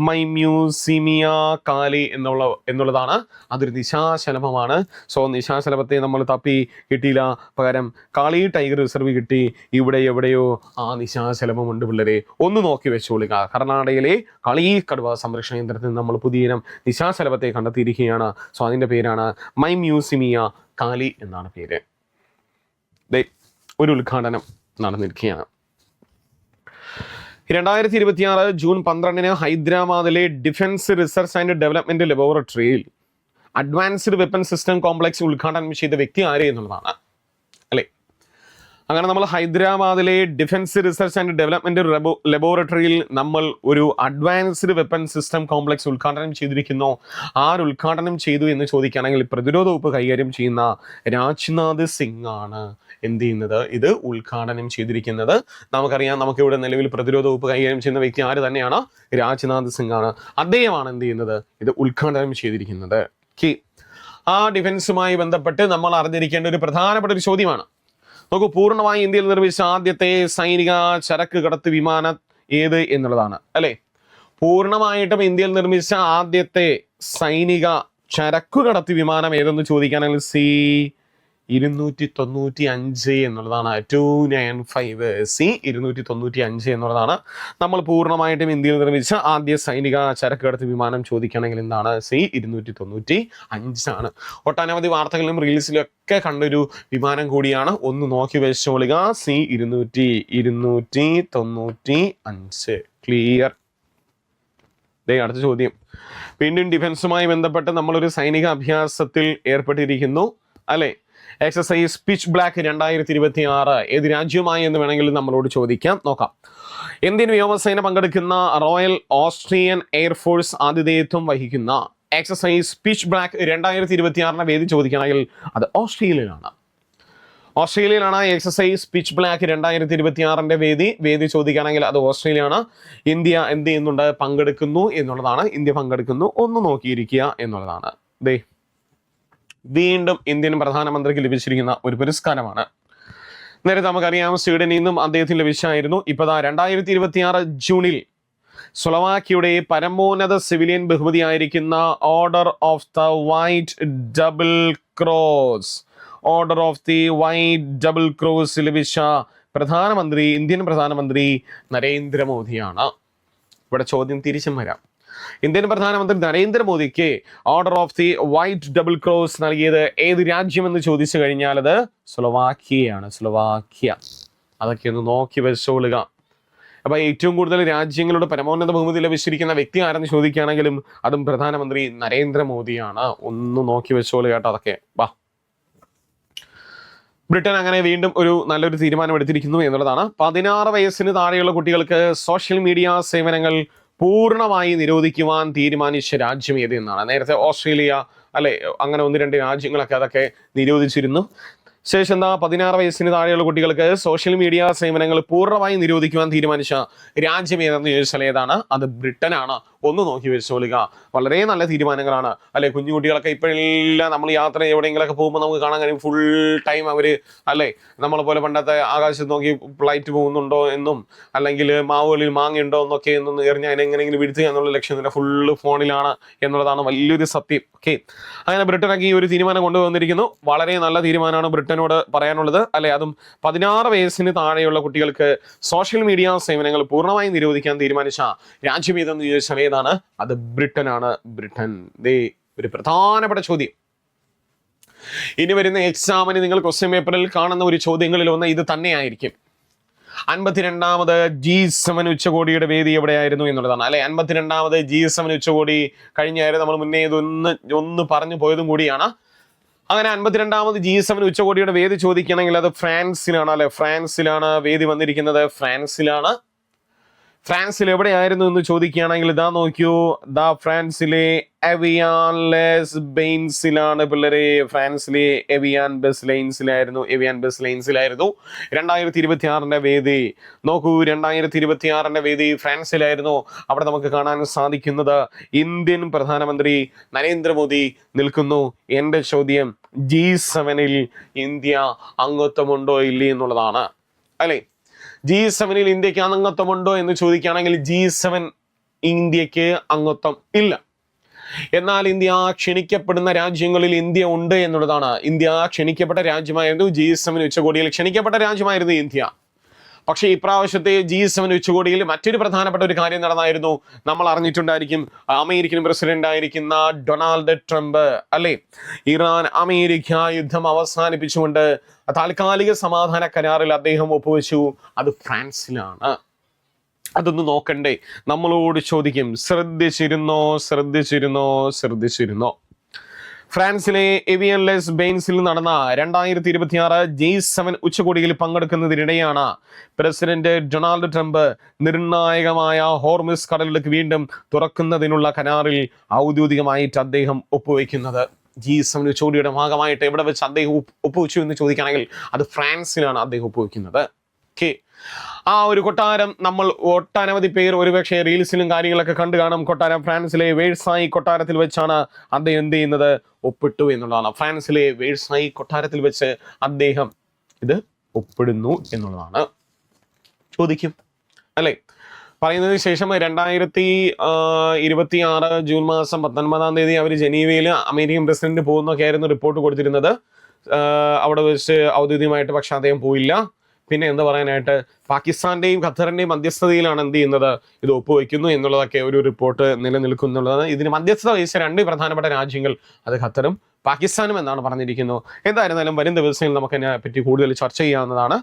മൈമ്യൂസിമിയ കാലി എന്നുള്ളതാണ്. അതൊരു നിശാശലഭമാണ്. സോ നിശാശലഭത്തെ നമ്മൾ തപ്പി കിട്ടിയില്ല, പകരം കാളി ടൈഗർ റിസർവ് കിട്ടി. ഇവിടെ എവിടെയോ ആ നിശാശലഭമുണ്ട് പിള്ളേരെ, ഒന്ന് നോക്കി വെച്ചോളുക. കർണാടകയിലെ കാളി കടുവ സംരക്ഷണ കേന്ദ്രത്തിൽ നമ്മൾ പുതിയ നിശാശലഭത്തെ കണ്ടെത്തിയിരിക്കുകയാണ്. സോ അതിൻ്റെ പേരാണ് മൈമ്യൂസിമിയ കാലി എന്നാണ് പേര്. ഒരു ഉദ്ഘാടനം നടന്നിരിക്കുകയാണ്. 2026 ജൂൺ 12 ഹൈദരാബാദിലെ ഡിഫൻസ് റിസർച്ച് ആൻഡ് ഡെവലപ്മെന്റ് ലബോറട്ടറിയിൽ അഡ്വാൻസ്ഡ് വെപ്പൺ സിസ്റ്റം കോംപ്ലക്സ് ഉദ്ഘാടനം ചെയ്ത വ്യക്തി ആര് എന്നുള്ളതാണ് അല്ലെ. അങ്ങനെ നമ്മൾ ഹൈദരാബാദിലെ ഡിഫൻസ് റിസർച്ച് ആൻഡ് ഡെവലപ്മെന്റ് ലബോറട്ടറിയിൽ നമ്മൾ ഒരു അഡ്വാൻസ്ഡ് വെപ്പൺ സിസ്റ്റം കോംപ്ലക്സ് ഉദ്ഘാടനം ചെയ്തിരിക്കുന്നു. ആര് ഉദ്ഘാടനം ചെയ്തു എന്ന് ചോദിക്കുകയാണെങ്കിൽ പ്രതിരോധ വകുപ്പ് കൈകാര്യം ചെയ്യുന്ന രാജ്നാഥ് സിംഗ് ആണ് എന്ത് ചെയ്യുന്നത്, ഇത് ഉദ്ഘാടനം ചെയ്തിരിക്കുന്നത്. നമുക്കറിയാം, നമുക്കിവിടെ നിലവിൽ പ്രതിരോധ വകുപ്പ് കൈകാര്യം ചെയ്യുന്ന വ്യക്തി ആര് തന്നെയാണ്, രാജ്നാഥ് സിംഗ് ആണ്. അദ്ദേഹമാണ് എന്ത് ചെയ്യുന്നത്, ഇത് ഉദ്ഘാടനം ചെയ്തിരിക്കുന്നത്. ആ ഡിഫൻസുമായി ബന്ധപ്പെട്ട് നമ്മൾ അറിഞ്ഞിരിക്കേണ്ട ഒരു പ്രധാനപ്പെട്ട ഒരു ചോദ്യമാണ്. നോക്കൂ, പൂർണ്ണമായി ഇന്ത്യയിൽ നിർമ്മിച്ച ആദ്യത്തെ സൈനിക ചരക്ക് കടത്ത് വിമാനം ഏത് എന്നുള്ളതാണ് അല്ലെ. പൂർണ്ണമായിട്ടും ഇന്ത്യയിൽ നിർമ്മിച്ച ആദ്യത്തെ സൈനിക ചരക്കു കടത്ത് വിമാനം ഏതെന്ന് ചോദിക്കുകയാണെങ്കിൽ C-295 എന്നുള്ളതാണ്. 295 C-295 എന്നുള്ളതാണ്. നമ്മൾ പൂർണ്ണമായിട്ടും ഇന്ത്യയിൽ നിർമ്മിച്ച ആദ്യ സൈനിക ചരക്ക് കടത്ത് വിമാനം ചോദിക്കുകയാണെങ്കിൽ എന്താണ്, C-295 ആണ്. ഒട്ടനവധി വാർത്തകളിലും റീൽസിലും ഒക്കെ കണ്ടൊരു വിമാനം കൂടിയാണ്. ഒന്ന് നോക്കി വെച്ചോളുക. C-295 clear. അടുത്ത ചോദ്യം. വീണ്ടും ഡിഫൻസുമായി ബന്ധപ്പെട്ട് നമ്മളൊരു സൈനിക അഭ്യാസത്തിൽ ഏർപ്പെട്ടിരിക്കുന്നു അല്ലെ. എക്സസൈസ് പിച്ച് ബ്ലാക്ക് 2026 ഏത് രാജ്യമായി എന്ന് വേണമെങ്കിൽ നമ്മളോട് ചോദിക്കാം. നോക്കാം. ഇന്ത്യൻ വ്യോമസേന പങ്കെടുക്കുന്ന റോയൽ ഓസ്ട്രിയൻ എയർഫോഴ്സ് ആതിഥേയത്വം വഹിക്കുന്ന എക്സസൈസ് പിച്ച് ബ്ലാക്ക് 2026 വേദി ചോദിക്കുകയാണെങ്കിൽ അത് ഓസ്ട്രേലിയയിലാണ്. എക്സസൈസ് പിച്ച് ബ്ലാക്ക് 2026 വേദി ചോദിക്കുകയാണെങ്കിൽ അത് ഓസ്ട്രേലിയയാണ്. ഇന്ത്യ എന്ത് ചെയ്യുന്നുണ്ട്? പങ്കെടുക്കുന്നു എന്നുള്ളതാണ്. ഇന്ത്യ പങ്കെടുക്കുന്നു, ഒന്ന് നോക്കിയിരിക്കുക എന്നുള്ളതാണ്. വീണ്ടും ഇന്ത്യൻ പ്രധാനമന്ത്രിക്ക് ലഭിച്ചിരിക്കുന്ന ഒരു പുരസ്കാരമാണ്. നേരത്തെ നമുക്കറിയാം സ്വീഡനിൽ നിന്നും അദ്ദേഹത്തിന് ലഭിച്ചായിരുന്നു. ഇപ്പൊ 2026 ജൂണിൽ സ്ലൊവാക്യയുടെ പരമോന്നത സിവിലിയൻ ബഹുമതിയായിരിക്കുന്ന order of the white double cross ലഭിച്ച ഇന്ത്യൻ പ്രധാനമന്ത്രി നരേന്ദ്രമോദിയാണ്. ഇവിടെ ചോദ്യം തിരിച്ചും വരാം. ഇന്ത്യൻ പ്രധാനമന്ത്രി നരേന്ദ്രമോദിക്ക് order of the white double cross നൽകിയത് ഏത് രാജ്യമെന്ന് ചോദിച്ചു കഴിഞ്ഞാൽ അത് സ്ലൊവാക്യയാണ്. അതൊക്കെ ഒന്ന് നോക്കി വെച്ചോളുക. അപ്പൊ ഏറ്റവും കൂടുതൽ രാജ്യങ്ങളുടെ പരമോന്നത ബഹുമതി ലഭിച്ചിരിക്കുന്ന വ്യക്തി ആരെന്ന് ചോദിക്കുകയാണെങ്കിലും അതും പ്രധാനമന്ത്രി നരേന്ദ്രമോദിയാണ്. ഒന്ന് നോക്കി വെച്ചോളുക കേട്ടോ. അതൊക്കെ ബ്രിട്ടൻ അങ്ങനെ വീണ്ടും ഒരു നല്ലൊരു തീരുമാനം എടുത്തിരിക്കുന്നു എന്നുള്ളതാണ്. 16 വയസ്സിന് താഴെയുള്ള കുട്ടികൾക്ക് സോഷ്യൽ മീഡിയ സേവനങ്ങൾ പൂർണ്ണമായി നിരോധിക്കുവാൻ തീരുമാനിച്ച രാജ്യം ഏത് എന്നാണ്. നേരത്തെ ഓസ്ട്രേലിയ അല്ലെ, അങ്ങനെ 1-2 രാജ്യങ്ങളൊക്കെ അതൊക്കെ നിരോധിച്ചിരുന്നു. ശേഷം 16 വയസ്സിന് താഴെയുള്ള കുട്ടികൾക്ക് സോഷ്യൽ മീഡിയ സേവനങ്ങൾ പൂർണ്ണമായി നിരോധിക്കുവാൻ തീരുമാനിച്ച രാജ്യം ഏതെന്ന് ചോദിച്ചാൽ ഏതാണ്? അത് ബ്രിട്ടനാണ്. ഒന്ന് നോക്കി വെച്ചോളുക. വളരെ നല്ല തീരുമാനങ്ങളാണ് അല്ലെ. കുഞ്ഞു കുട്ടികളൊക്കെ ഇപ്പോഴെല്ലാം നമ്മൾ യാത്ര എവിടെയെങ്കിലൊക്കെ പോകുമ്പോൾ നമുക്ക് കാണാൻ കഴിയും ഫുൾ ടൈം അവര് അല്ലെ നമ്മളെ പോലെ പണ്ടത്തെ ആകാശത്ത് നോക്കി ഫ്ലൈറ്റ് പോകുന്നുണ്ടോ എന്നും അല്ലെങ്കിൽ മാവുകളിൽ മാങ്ങയുണ്ടോ എന്നൊക്കെ എന്നൊന്ന് എറിഞ്ഞ് അതിനെങ്ങനെയെങ്കിലും വീഴ്ത്തുക എന്നുള്ള ലക്ഷ്യത്തിൻ്റെ ഫുള്ള് ഫോണിലാണ് എന്നുള്ളതാണ് വലിയൊരു സത്യം. ഓക്കെ, അങ്ങനെ ബ്രിട്ടനൊക്കെ ഈ ഒരു തീരുമാനം കൊണ്ടുവന്നിരിക്കുന്നു. വളരെ നല്ല തീരുമാനമാണ് ബ്രിട്ടനോട് പറയാനുള്ളത് അല്ലെ. അതും 16 വയസ്സിന് താഴെയുള്ള കുട്ടികൾക്ക് സോഷ്യൽ മീഡിയ സേവനങ്ങൾ പൂർണ്ണമായി നിരോധിക്കാൻ തീരുമാനിച്ച രാജ്യം ഏതെന്ന് ചോദിച്ചാൽ ഏതാണ്? അത് ബ്രിട്ടനാണ്. ബ്രിട്ടൻ. ഒരു പ്രധാനപ്പെട്ട ചോദ്യം. ഇനി വരുന്ന എക്സാമിന് നിങ്ങൾ ക്വസ്റ്റ്യൻ പേപ്പറിൽ കാണുന്ന ഒരു ചോദ്യങ്ങളിൽ ഒന്ന് ഇത് തന്നെയായിരിക്കും. 52ാമത് G7 ഉച്ചകോടിയുടെ വേദി എവിടെയായിരുന്നു എന്നുള്ളതാണ് അല്ലെ. 52ാമത് G7 ഉച്ചകോടി കഴിഞ്ഞായിരുന്നു. നമ്മൾ മുന്നേ ഇതൊന്ന് പറഞ്ഞു പോയതും കൂടിയാണ്. അങ്ങനെ 52ാമത് G7 ഉച്ചകോടിയുടെ വേദി ചോദിക്കുകയാണെങ്കിൽ അത് ഫ്രാൻസിലാണ് അല്ലെ. ഫ്രാൻസിലാണ് വേദി വന്നിരിക്കുന്നത്. ഫ്രാൻസിൽ എവിടെയായിരുന്നു എന്ന് ചോദിക്കുകയാണെങ്കിൽ ഇതാ നോക്കിയോ, ഫ്രാൻസിലെ എവിയാൻ ലെസ് ബെയിൻസിലാണ് പിള്ളേരെ. ഫ്രാൻസിലെ എവിയാൻ ബസ് ലൈൻസിലായിരുന്നു. 2026 വേദി നോക്കൂ. 2026 വേദി ഫ്രാൻസിലായിരുന്നു. അവിടെ നമുക്ക് കാണാൻ സാധിക്കുന്നത് ഇന്ത്യൻ പ്രധാനമന്ത്രി നരേന്ദ്രമോദി നിൽക്കുന്നു. എന്റെ ചോദ്യം, G7 ഇന്ത്യ അംഗത്വമുണ്ടോ ഇല്ലേ എന്നുള്ളതാണ് അല്ലെ. G7 ഇന്ത്യക്ക് അംഗത്വമുണ്ടോ എന്ന് ചോദിക്കുകയാണെങ്കിൽ G7 ഇന്ത്യക്ക് അംഗത്വം ഇല്ല. എന്നാൽ ഇന്ത്യ ക്ഷണിക്കപ്പെടുന്ന രാജ്യങ്ങളിൽ ഇന്ത്യ ഉണ്ട് എന്നുള്ളതാണ്. ഇന്ത്യ ക്ഷണിക്കപ്പെട്ട രാജ്യമായിരുന്നു. G7 ഉച്ചകോടിയിൽ ക്ഷണിക്കപ്പെട്ട രാജ്യമായിരുന്നു ഇന്ത്യ. പക്ഷേ ഇപ്രാവശ്യത്തെ G7 ഉച്ചകോടിയിൽ മറ്റൊരു പ്രധാനപ്പെട്ട ഒരു കാര്യം നടന്നായിരുന്നു. നമ്മൾ അറിഞ്ഞിട്ടുണ്ടായിരിക്കും. അമേരിക്കൻ പ്രസിഡന്റ് ആയിരിക്കുന്ന ഡൊണാൾഡ് ട്രംപ് അല്ലെ, ഇറാൻ അമേരിക്ക യുദ്ധം അവസാനിപ്പിച്ചുകൊണ്ട് താൽക്കാലിക സമാധാന കരാറിൽ അദ്ദേഹം ഒപ്പുവെച്ചു. അത് ഫ്രാൻസിലാണ്. അതൊന്ന് നോക്കണ്ടേ? നമ്മളോട് ചോദിക്കും, ശ്രദ്ധിച്ചിരുന്നോ? ഫ്രാൻസിലെ എവിയൻ ലെസ് ബെയിൻസിൽ നടന്ന 2026 G7 ഉച്ചകോടിയിൽ പങ്കെടുക്കുന്നതിനിടെയാണ് പ്രസിഡന്റ് ഡൊണാൾഡ് ട്രംപ് നിർണായകമായ ഹോർമുസ് കടലിടുക്ക് വീണ്ടും തുറക്കുന്നതിനുള്ള കരാറിൽ ഔദ്യോഗികമായിട്ട് അദ്ദേഹം ഒപ്പുവെക്കുന്നത്. G7 ഉച്ചകോടിയുടെ ഭാഗമായിട്ട് എവിടെ വെച്ച് അദ്ദേഹം ഒപ്പുവെച്ചു എന്ന് ചോദിക്കുകയാണെങ്കിൽ അത് ഫ്രാൻസിലാണ് അദ്ദേഹം ഒപ്പുവെക്കുന്നത്. ഓക്കെ, ആ ഒരു കൊട്ടാരം നമ്മൾ ഒട്ടനവധി പേർ ഒരുപക്ഷെ റീൽസിലും കാര്യങ്ങളൊക്കെ കണ്ടു കാണും. കൊട്ടാരം ഫ്രാൻസിലെ വേഴ്സായി കൊട്ടാരത്തിൽ വെച്ചാണ് അദ്ദേഹം എന്ത് ചെയ്യുന്നത്? ഒപ്പിട്ടു എന്നുള്ളതാണ്. ഫ്രാൻസിലെ വേഴ്സായി കൊട്ടാരത്തിൽ വെച്ച് അദ്ദേഹം ഇത് ഒപ്പിടുന്നു എന്നുള്ളതാണ്. ചോദിക്കും അല്ലെ. പറയുന്നതിന് ശേഷം 2026 ജൂൺ മാസം 19-ാം തീയതി അവർ ജനീവയിൽ അമേരിക്കൻ പ്രസിഡന്റ് പോകുന്നൊക്കെ ആയിരുന്നു റിപ്പോർട്ട് കൊടുത്തിരുന്നത്. അവിടെ വെച്ച് ഔദ്യോഗികമായിട്ട് പക്ഷെ അദ്ദേഹം പോയില്ല. പിന്നെ എന്താ പറയാനായിട്ട്, പാകിസ്ഥാന്റെയും ഖത്തറിന്റെയും മധ്യസ്ഥതയിലാണ് എന്ത് ചെയ്യുന്നത്? ഇത് ഒപ്പുവെക്കുന്നു എന്നുള്ളതൊക്കെ ഒരു റിപ്പോർട്ട് നിലനിൽക്കുന്നുള്ളതാണ്. ഇതിന് മധ്യസ്ഥത വഹിച്ച 2 പ്രധാനപ്പെട്ട രാജ്യങ്ങൾ അത് ഖത്തറും പാകിസ്ഥാനും എന്നാണ് പറഞ്ഞിരിക്കുന്നത്. എന്തായിരുന്നാലും വരും ദിവസങ്ങളിൽ നമുക്ക് അതിനെ പറ്റി കൂടുതൽ ചർച്ച ചെയ്യാവുന്നതാണ്.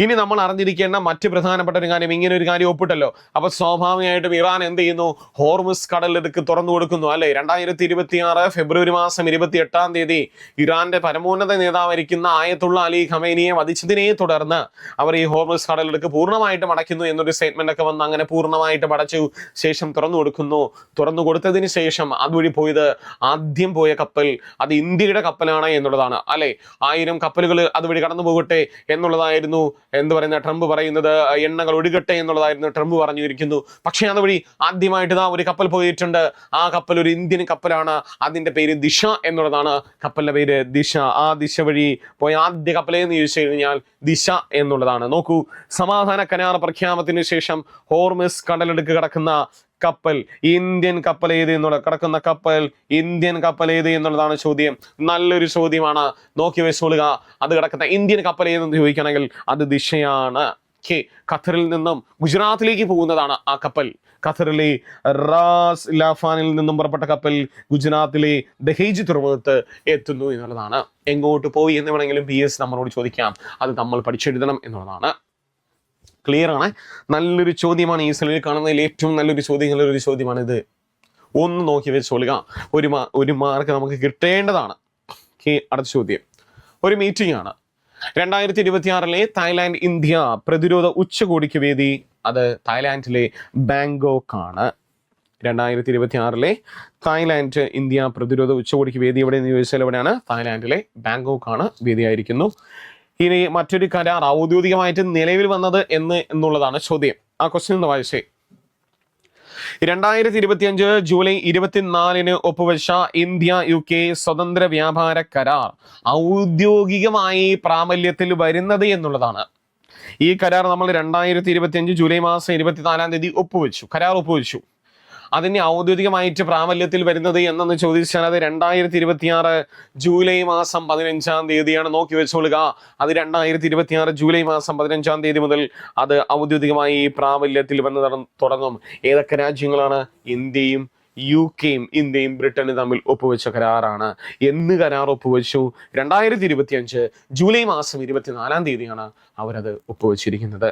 ഇനി നമ്മൾ അറിഞ്ഞിരിക്കേണ്ട മറ്റ് പ്രധാനപ്പെട്ട ഒരു കാര്യം, ഇങ്ങനെ ഒരു കാര്യം ഒപ്പിട്ടല്ലോ, അപ്പൊ സ്വാഭാവികമായിട്ടും ഇറാൻ എന്ത് ചെയ്യുന്നു? ഹോർമുസ് കടലിടുക്ക് തുറന്നു കൊടുക്കുന്നു അല്ലെ. 2026 ഫെബ്രുവരി മാസം 28 ഇറാന്റെ പരമോന്നത നേതാവായിരിക്കുന്ന ആയത്തുള്ള അലി ഖമേനിയെ വധിച്ചതിനെ തുടർന്ന് അവർ ഈ ഹോർമുസ് കടലിടുക്ക് പൂർണ്ണമായിട്ടും അടയ്ക്കുന്നു എന്നൊരു സ്റ്റേറ്റ്മെന്റ് ഒക്കെ വന്ന് അങ്ങനെ പൂർണ്ണമായിട്ടും അടച്ചു ശേഷം തുറന്നു കൊടുക്കുന്നു. തുറന്നു കൊടുത്തതിന് ശേഷം അതുവഴി പോയത് ആദ്യം പോയ കപ്പൽ അത് ഇന്ത്യയുടെ കപ്പലാണ് എന്നുള്ളതാണ് അല്ലെ. 1000 കപ്പലുകൾ അതുവഴി കടന്നു പോകട്ടെ എന്നുള്ളതായിരുന്നു എന്ത് പറയുന്ന ട്രംപ് പറയുന്നത്, എണ്ണകൾ ഒഴുകട്ടെ എന്നുള്ളതായിരുന്നു ട്രംപ് പറഞ്ഞിരിക്കുന്നു. പക്ഷേ അതുവഴി ആദ്യമായിട്ട് ഒരു കപ്പൽ പോയിട്ടുണ്ട്. ആ കപ്പൽ ഒരു ഇന്ത്യൻ കപ്പലാണ്. അതിന്റെ പേര് ദിശ എന്നുള്ളതാണ്. കപ്പലിന്റെ പേര് ദിശ. ആ ദിശ വഴി പോയ ആദ്യ കപ്പലെന്ന് ചോദിച്ചു കഴിഞ്ഞാൽ ദിശ എന്നുള്ളതാണ്. നോക്കൂ, സമാധാന കരാർ പ്രഖ്യാപനത്തിന് ശേഷം ഹോർമുസ് കടലിടുക്ക് കടക്കുന്ന കപ്പൽ ഇന്ത്യൻ കപ്പൽ ഏത് എന്നുള്ള കിടക്കുന്ന കപ്പൽ ഇന്ത്യൻ കപ്പൽ ഏത് എന്നുള്ളതാണ് ചോദ്യം. നല്ലൊരു ചോദ്യമാണ്, നോക്കി വെച്ചോളുക. അത് കിടക്കുന്ന ഇന്ത്യൻ കപ്പൽ ഏതെന്ന് ചോദിക്കണമെങ്കിൽ അത് ദിശയാണ്. ഖത്തറിൽ നിന്നും ഗുജറാത്തിലേക്ക് പോകുന്നതാണ് ആ കപ്പൽ. ഖത്തറിലെ റാസ് ലാഫാനിൽ നിന്നും പുറപ്പെട്ട കപ്പൽ ഗുജറാത്തിലെ ദഹേജ് തുറമുഖത്ത് എത്തുന്നു എന്നുള്ളതാണ്. എങ്ങോട്ട് പോയി എന്ന് വേണമെങ്കിലും PS നമ്മളോട് ചോദിക്കാം. അത് നമ്മൾ പഠിച്ചെഴുതണം എന്നുള്ളതാണ്. ക്ലിയർ ആണ്. നല്ലൊരു ചോദ്യമാണ്. ഈ സ്ലൈഡിൽ കാണുന്നതിൽ ഏറ്റവും നല്ലൊരു ചോദ്യമാണ് ഇത്. ഒന്ന് നോക്കി വെച്ചോളുക. ഒരു മാർക്ക് നമുക്ക് കിട്ടേണ്ടതാണ്. അടുത്ത ചോദ്യം ഒരു മീറ്റിംഗ് ആണ്. 2026 തായ്ലാൻഡ് ഇന്ത്യ പ്രതിരോധ ഉച്ചകോടിക്ക് വേദി അത് തായ്ലാൻഡിലെ ബാങ്കോക്ക് ആണ്. 2026 തായ്ലാൻഡ് ഇന്ത്യ പ്രതിരോധ ഉച്ചകോടിക്ക് വേദി എവിടെയെന്ന് ചോദിച്ചാൽ എവിടെയാണ്? തായ്ലാൻഡിലെ ബാങ്കോക്ക് ആണ് വേദിയായിരിക്കുന്നു. ഇനി മറ്റൊരു കരാർ ഔദ്യോഗികമായിട്ട് നിലവിൽ വന്നത് എന്നുള്ളതാണ് ചോദ്യം. ആ ക്വസ്റ്റ്യൻ ഒന്ന് വായിച്ചേ. 2025 ജൂലൈ 24 ഒപ്പുവെച്ച ഇന്ത്യ UK സ്വതന്ത്ര വ്യാപാര കരാർ ഔദ്യോഗികമായി പ്രാബല്യത്തിൽ വരുന്നത് എന്നുള്ളതാണ്. ഈ കരാർ നമ്മൾ 2025 ജൂലൈ മാസം 24 ഒപ്പുവെച്ചു. കരാർ ഒപ്പുവെച്ചു. അതിന് ഔദ്യോഗികമായിട്ട് പ്രാബല്യത്തിൽ വരുന്നത് എന്നു ചോദിച്ചാൽ അത് 2026 ജൂലൈ മാസം 15 നോക്കി വെച്ചോളുക. അത് 2026 ജൂലൈ മാസം 15 മുതൽ അത് ഔദ്യോഗികമായി പ്രാബല്യത്തിൽ വന്ന് തുടങ്ങും. ഏതൊക്കെ രാജ്യങ്ങളാണ്? ഇന്ത്യയും UKയും ഇന്ത്യയും ബ്രിട്ടനും തമ്മിൽ ഒപ്പുവെച്ച കരാറാണ്. എന്ന് കരാർ ഒപ്പുവെച്ചു? 2025 ജൂലൈ മാസം 24 അവരത് ഒപ്പുവെച്ചിരിക്കുന്നത്.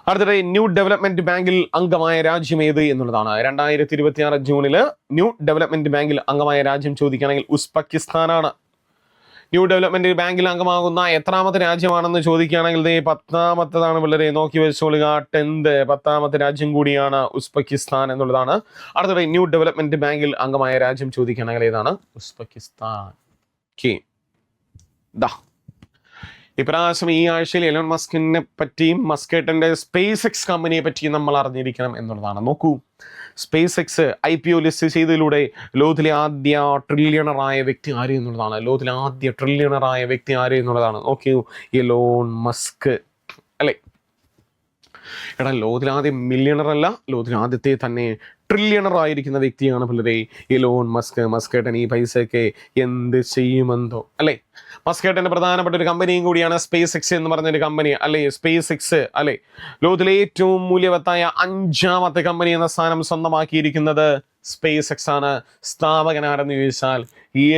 അടുത്തിടെ ന്യൂ ഡെവലപ്മെന്റ് ബാങ്കിൽ അംഗമായ രാജ്യം ഏത് എന്നുള്ളതാണ്. 2026 ജൂണില് ന്യൂ ഡെവലപ്മെന്റ് ബാങ്കിൽ അംഗമായ രാജ്യം ചോദിക്കുകയാണെങ്കിൽ ഉസ്ബെക്കിസ്ഥാനാണ്. ന്യൂ ഡെവലപ്മെന്റ് ബാങ്കിൽ അംഗമാകുന്ന എത്രാമത്തെ രാജ്യമാണെന്ന് ചോദിക്കുകയാണെങ്കിൽ 10ാമത്തേതാണ് പിള്ളേരെ. നോക്കി വെച്ചോളുക. 10ാമത്തെ രാജ്യം കൂടിയാണ് ഉസ്ബെക്കിസ്ഥാൻ എന്നുള്ളതാണ്. അടുത്തിടെ ന്യൂ ഡെവലപ്മെന്റ് ബാങ്കിൽ അംഗമായ രാജ്യം ചോദിക്കുകയാണെങ്കിൽ ഏതാണ്? ഉസ്ബെക്കിസ്ഥാൻ. ഇപ്രാവശ്യം ഈ ആഴ്ചയിൽ എലോൺ മസ്കിനെ പറ്റിയും മസ്കേട്ടന്റെ സ്പേസ് എക്സ് കമ്പനിയെ പറ്റിയും നമ്മൾ അറിഞ്ഞിരിക്കണം എന്നുള്ളതാണ്. നോക്കൂ, സ്പേസ് എക്സ് IPO ലിസ്റ്റ് ചെയ്തതിലൂടെ ലോകത്തിലെ ആദ്യ ട്രില്യണറായ വ്യക്തി ആര് എന്നുള്ളതാണ്. ലോകത്തിലെ ആദ്യ ട്രില്യണറായ വ്യക്തി ആര് എന്നുള്ളതാണ്. നോക്കൂ, എലോൺ മസ്ക് അല്ലെ. എടാ, ലോകത്തിലെ ആദ്യം മില്യണർ അല്ല, ലോകത്തിലെ ആദ്യത്തെ തന്നെ ട്രില്യണർ ആയിരിക്കുന്ന വ്യക്തിയാണ് പിള്ളേരെ എലോൺ മസ്ക്. മസ്കേട്ടൻ ഈ പൈസയൊക്കെ എന്ത് ചെയ്യുമെന്തോ അല്ലെ. മസ്കേട്ടന്റെ പ്രധാനപ്പെട്ട ഒരു കമ്പനിയും കൂടിയാണ് സ്പേസ് എക്സ് എന്ന് പറഞ്ഞൊരു കമ്പനി അല്ലെ. സ്പേസ് എക്സ് അല്ലെ ലോകത്തിലെ ഏറ്റവും മൂല്യവത്തായ 5ാമത്തെ കമ്പനി എന്ന സ്ഥാനം സ്വന്തമാക്കിയിരിക്കുന്നത് സ്പേസ് എക്സ് ആണ്. സ്ഥാപകൻ ആരെന്ന് ചോദിച്ചാൽ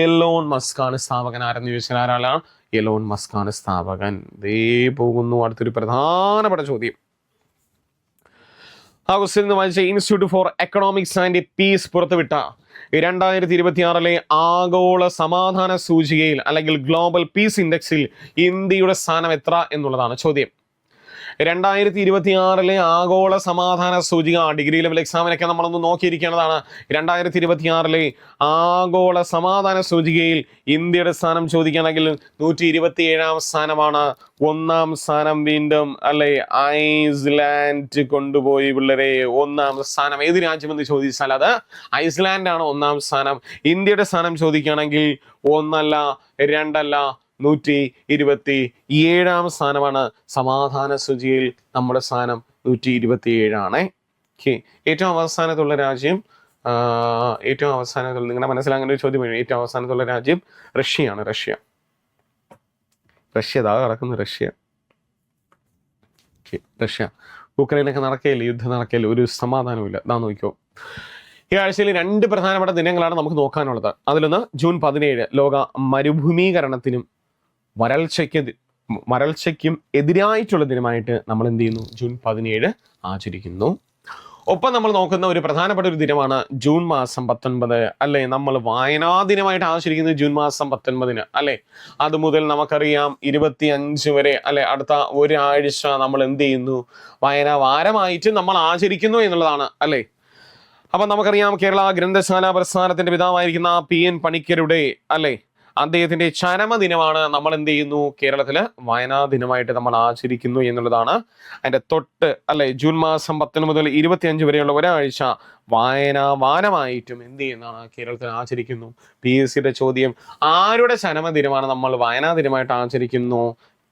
എലോൺ മസ്ക് ആണ്. സ്ഥാപകൻ ആരെന്ന് ചോദിച്ചാൽ ആരാണ്? എലോൺ മസ്ക് ആണ് സ്ഥാപകൻ. ദേ പോകുന്നു അടുത്തൊരു പ്രധാനപ്പെട്ട ചോദ്യം. ആ ക്വസ്റ്റ്യൻ വായിച്ച institute four economics and piece പുറത്തുവിട്ട 2026 ആഗോള സമാധാന സൂചികയിൽ അല്ലെങ്കിൽ ഗ്ലോബൽ പീസ് ഇൻഡെക്സിൽ ഇന്ത്യയുടെ സ്ഥാനം എത്ര എന്നുള്ളതാണ് ചോദ്യം. 2026 ആഗോള സമാധാന സൂചിക ഡിഗ്രി ലെവൽ എക്സാമിനൊക്കെ നമ്മളൊന്ന് നോക്കിയിരിക്കേണ്ടതാണ്. 2026 ആഗോള സമാധാന സൂചികയിൽ ഇന്ത്യയുടെ സ്ഥാനം ചോദിക്കുകയാണെങ്കിൽ 127ാം സ്ഥാനമാണ്. 1ാം സ്ഥാനം വീണ്ടും അല്ലെ ഐസ്ലാൻഡ് കൊണ്ടുപോയി പിള്ളേരെ. 1ാം സ്ഥാനം ഏത് രാജ്യമെന്ന് ചോദിച്ചാൽ അത് ഐസ്ലാൻഡ് ആണ് 1ാം സ്ഥാനം. ഇന്ത്യയുടെ സ്ഥാനം ചോദിക്കുകയാണെങ്കിൽ 1 അല്ല 2 അല്ല 127ാം സ്ഥാനമാണ്. സമാധാന സൂചികയിൽ നമ്മുടെ സ്ഥാനം 127 ഏറ്റവും അവസാനത്തുള്ള രാജ്യം നിങ്ങളുടെ മനസ്സിലാകുന്ന ഒരു ചോദ്യം. ഏറ്റവും അവസാനത്തുള്ള രാജ്യം റഷ്യയാണ്. റഷ്യ ദാ കിടക്കുന്ന റഷ്യ. ഉക്രൈനൊക്കെ നടക്കുകയില്ല, യുദ്ധം നടക്കുകയില്ല, ഒരു സമാധാനമില്ല. ദാ നോക്കിക്കോ. ഈ ആഴ്ചയിൽ 2 പ്രധാനപ്പെട്ട ദിനങ്ങളാണ് നമുക്ക് നോക്കാനുള്ളത്. അതിലൊന്ന് ജൂൺ 17 ലോക മരുഭൂമീകരണത്തിനും വരൾച്ചയ്ക്ക് വരൾച്ചയ്ക്കും എതിരായിട്ടുള്ള ദിനമായിട്ട് നമ്മൾ എന്ത് ചെയ്യുന്നു? ജൂൺ 17 ആചരിക്കുന്നു. ഒപ്പം നമ്മൾ നോക്കുന്ന ഒരു പ്രധാനപ്പെട്ട ഒരു ദിനമാണ് ജൂൺ മാസം 19, അല്ലെ? നമ്മൾ വായനാ ദിനമായിട്ട് ആചരിക്കുന്നത് ജൂൺ മാസം 19 അല്ലെ? അതുമുതൽ നമുക്കറിയാം 25 വരെ, അല്ലെ, അടുത്ത ഒരാഴ്ച നമ്മൾ എന്ത് ചെയ്യുന്നു? വായനാ വാരമായിട്ട് നമ്മൾ ആചരിക്കുന്നു എന്നുള്ളതാണ്, അല്ലെ? അപ്പൊ നമുക്കറിയാം കേരള ഗ്രന്ഥശാല പ്രസ്ഥാനത്തിന്റെ പിതാവായിരിക്കുന്ന PN പണിക്കരുടെ, അല്ലെ, അദ്ദേഹത്തിന്റെ ചരമദിനമാണ് നമ്മൾ എന്ത് ചെയ്യുന്നു? കേരളത്തില് വായനാ ദിനമായിട്ട് നമ്മൾ ആചരിക്കുന്നു എന്നുള്ളതാണ്. അതിന്റെ തൊട്ട്, അല്ലെ, ജൂൺ മാസം 19 മുതൽ 25 വരെയുള്ള ഒരാഴ്ച വായനാ വാരമായിട്ടും എന്ത് ചെയ്യുന്നതാണ്? കേരളത്തിൽ ആചരിക്കുന്നു. PSCയുടെ ചോദ്യം, ആരുടെ ചരമദിനമാണ് നമ്മൾ വായനാ ദിനമായിട്ട് ആചരിക്കുന്നു?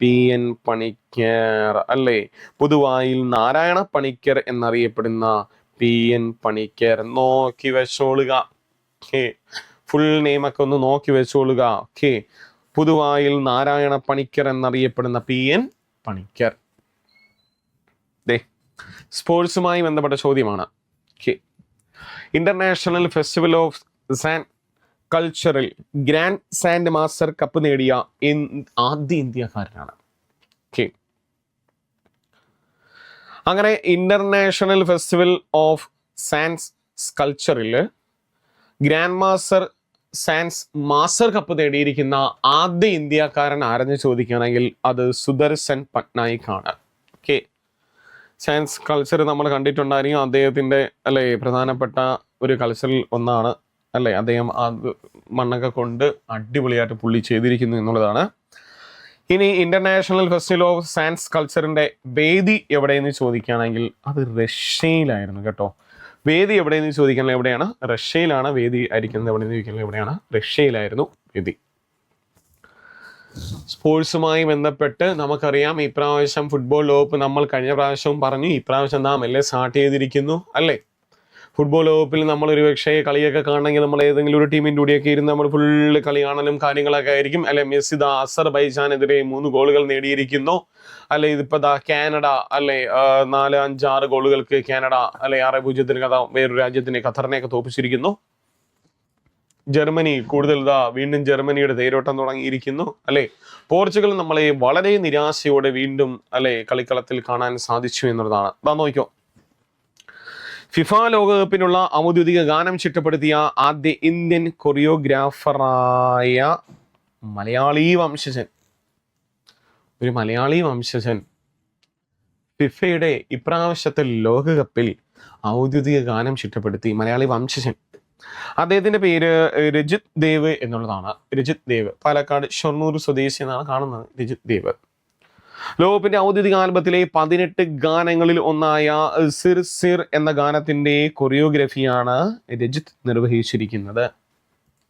PN പണിക്കർ, അല്ലെ? പുതുവായിൽ നാരായണ പണിക്കർ എന്നറിയപ്പെടുന്ന PN പണിക്കർ. നോക്കി വെച്ചോളുക, ഫുൾ നെയിമൊക്കെ ഒന്ന് നോക്കി വെച്ചോളുക. ഓക്കെ, പുതുവായിൽ നാരായണ പണിക്കർ എന്നറിയപ്പെടുന്ന PN പണിക്കർ. സ്പോർട്സുമായി ബന്ധപ്പെട്ട ചോദ്യമാണ്. ഇന്റർനാഷണൽ ഫെസ്റ്റിവൽ ഓഫ് സാൻഡ് കൾച്ചറിൽ ഗ്രാൻഡ് സാൻഡ് മാസ്റ്റർ കപ്പ് നേടിയ ആദ്യ ഇന്ത്യക്കാരനാണ്. ഓക്കെ, അങ്ങനെ ഇന്റർനാഷണൽ ഫെസ്റ്റിവൽ ഓഫ് സാൻഡ് സ്കൾച്ചറിൽ ഗ്രാൻഡ് മാസ്റ്റർ കപ്പ് നേടിയിരിക്കുന്ന ആദ്യ ഇന്ത്യക്കാരൻ ആരെന്ന് ചോദിക്കുകയാണെങ്കിൽ അത് സുദർശൻ പട്നായിക് ആണ്. ഓക്കെ, സാൻസ് കൾച്ചർ നമ്മൾ കണ്ടിട്ടുണ്ടായിരിക്കും. അദ്ദേഹത്തിന്റെ, അല്ലെ, പ്രധാനപ്പെട്ട ഒരു കൾച്ചറിൽ ഒന്നാണ്, അല്ലെ? അദ്ദേഹം അത് മണ്ണൊക്കെ കൊണ്ട് അടിപൊളിയായിട്ട് പുള്ളി ചെയ്തിരിക്കുന്നു എന്നുള്ളതാണ്. ഇനി ഇന്റർനാഷണൽ ഫെസ്റ്റിവൽ ഓഫ് സാൻസ് കൾച്ചറിന്റെ വേദി എവിടെയെന്ന് ചോദിക്കുകയാണെങ്കിൽ അത് റഷ്യയിലായിരുന്നു കേട്ടോ. വേദി എവിടെയെന്ന് ചോദിക്കുന്നത് എവിടെയാണ്? റഷ്യയിലാണ് വേദി ആയിരിക്കുന്നത്. എവിടെയെന്ന് ചോദിക്കുന്നത് എവിടെയാണ്? റഷ്യയിലായിരുന്നു വേദി. സ്പോർട്സുമായി ബന്ധപ്പെട്ട് നമുക്കറിയാം ഇപ്രാവശ്യം ഫുട്ബോൾ ലോകകപ്പ് നമ്മൾ കഴിഞ്ഞ പ്രാവശ്യവും പറഞ്ഞു, ഇപ്രാവശ്യം നാം എല്ലാം സ്റ്റാർട്ട് ചെയ്തിരിക്കുന്നു, അല്ലേ? ഫുട്ബോൾ ലോകകപ്പിൽ നമ്മൾ ഒരു പക്ഷേ കളിയൊക്കെ കാണണമെങ്കിൽ നമ്മൾ ഏതെങ്കിലും ഒരു ടീമിൻ്റെ കൂടെയൊക്കെ ഇരുന്ന് നമ്മൾ ഫുള്ള് കളി കാണലും കാര്യങ്ങളൊക്കെ ആയിരിക്കും, അല്ലെ? മെസ്സി അസർബൈജാനെതിരെ 3 ഗോളുകൾ നേടിയിരിക്കുന്നു, അല്ലെ? ഇതിപ്പോ കാനഡ, അല്ലെ, 4, 5, 6 ഗോളുകൾക്ക് കാനഡ, അല്ലെ, 6-0 വേറൊരു രാജ്യത്തിനെ, ഖത്തറിനെയൊക്കെ തോപ്പിച്ചിരിക്കുന്നു. ജർമ്മനി കൂടുതൽ വീണ്ടും ജർമ്മനിയുടെ തേരോട്ടം തുടങ്ങിയിരിക്കുന്നു, അല്ലെ? പോർച്ചുഗൽ നമ്മളെ വളരെ നിരാശയോടെ വീണ്ടും, അല്ലെ, കളിക്കളത്തിൽ കാണാൻ സാധിച്ചു എന്നുള്ളതാണ്. നോക്കിക്കോ, ഫിഫ ലോകകപ്പിനുള്ള ഔദ്യോഗിക ഗാനം ചിട്ടപ്പെടുത്തിയ ആദ്യ ഇന്ത്യൻ കൊറിയോഗ്രാഫറായ മലയാളി വംശജൻ, ഒരു മലയാളി വംശജൻ ഫിഫയുടെ ഇപ്രാവശ്യത്തെ ലോകകപ്പിൽ ഔദ്യോഗിക ഗാനം ചിട്ടപ്പെടുത്തി. മലയാളി വംശജൻ, അദ്ദേഹത്തിന്റെ പേര് രജിത് ദേവ് എന്നുള്ളതാണ്. രജിത് ദേവ്, പാലക്കാട് ഷൊർണൂർ സ്വദേശി എന്നാണ് കാണുന്നത്. രജിത് ദേവ് ലോകകപ്പിന്റെ ഔദ്യോഗിക ആൽബത്തിലെ 18 ഗാനങ്ങളിൽ ഒന്നായ സിർ സിർ എന്ന ഗാനത്തിന്റെ കൊറിയോഗ്രഫിയാണ് രജിത് നിർവഹിച്ചിരിക്കുന്നത്.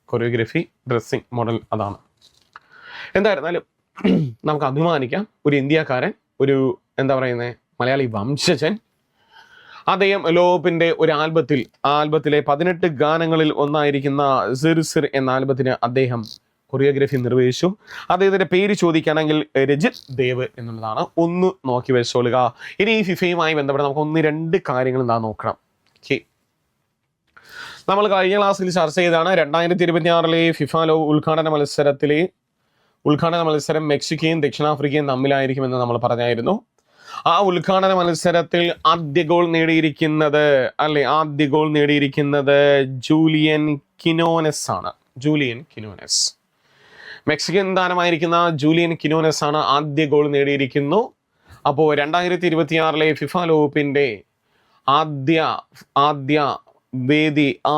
കൊറിയോഗ്രഫി, ഡ്രസ്സിംഗ് മോഡൽ അതാണ്. എന്തായിരുന്നാലും നമുക്ക് അഭിമാനിക്കാം, ഒരു ഇന്ത്യക്കാരൻ, ഒരു എന്താ പറയുന്നത്, മലയാളി വംശജൻ. അദ്ദേഹം ലോകകപ്പിന്റെ ഒരു ആൽബത്തിലെ 18 ഗാനങ്ങളിൽ ഒന്നായിരിക്കുന്ന സിർ സിർ എന്ന ആൽബത്തിന് അദ്ദേഹം കൊറിയോഗ്രഫി നിർവഹിച്ചു. അദ്ദേഹത്തിന്റെ പേര് ചോദിക്കുകയാണെങ്കിൽ രജിത് ദേവ് എന്നുള്ളതാണ്. ഒന്ന് നോക്കി വെച്ചോളുക. ഇനി ഈ ഫിഫയുമായി ബന്ധപ്പെട്ട് നമുക്ക് 1-2 കാര്യങ്ങൾ നോക്കണം. ഓക്കെ, നമ്മൾ കഴിഞ്ഞ ക്ലാസ്സിൽ ചർച്ച ചെയ്താണ് 2026 ഫിഫ ലോക ഉദ്ഘാടന മത്സരം മെക്സിക്കോയും ദക്ഷിണാഫ്രിക്കയും തമ്മിലായിരിക്കുമെന്ന് നമ്മൾ പറഞ്ഞായിരുന്നു. ആ ഉദ്ഘാടന മത്സരത്തിൽ ആദ്യ ഗോൾ നേടിയിരിക്കുന്നത് ജൂലിയൻ കിനോനെസ് ആണ്. മെക്സിക്കൻ താരമായിരിക്കുന്ന ജൂലിയൻ കിനോനെസ് ആണ് ആദ്യ ഗോൾ നേടിയിരിക്കുന്നു. അപ്പോൾ 2026 ഫിഫ ലോകകപ്പിന്റെ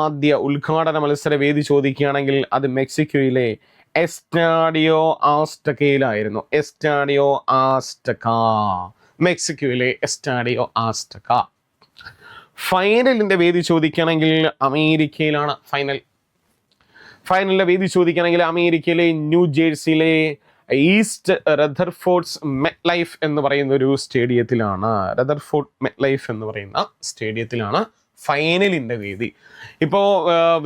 ആദ്യ ഉദ്ഘാടന മത്സര വേദി ചോദിക്കുകയാണെങ്കിൽ അത് മെക്സിക്കോയിലെ എസ്റ്റാഡിയോ ആസ്റ്റക്കയിലായിരുന്നു. മെക്സിക്കോയിലെ എസ്റ്റാഡിയോ ആസ്റ്റക്ക. ഫൈനലിന്റെ വേദി ചോദിക്കുകയാണെങ്കിൽ അമേരിക്കയിലാണ്. ഫൈനലിന്റെ വേദി ചോദിക്കുകയാണെങ്കിൽ അമേരിക്കയിലെ ന്യൂ ജേഴ്സിയിലെ ഈസ്റ്റ് റദർഫോർഡ് മെറ്റ്ലൈഫ് എന്ന് പറയുന്ന ഒരു സ്റ്റേഡിയത്തിലാണ് ഫൈനലിന്റെ വേദി. ഇപ്പോൾ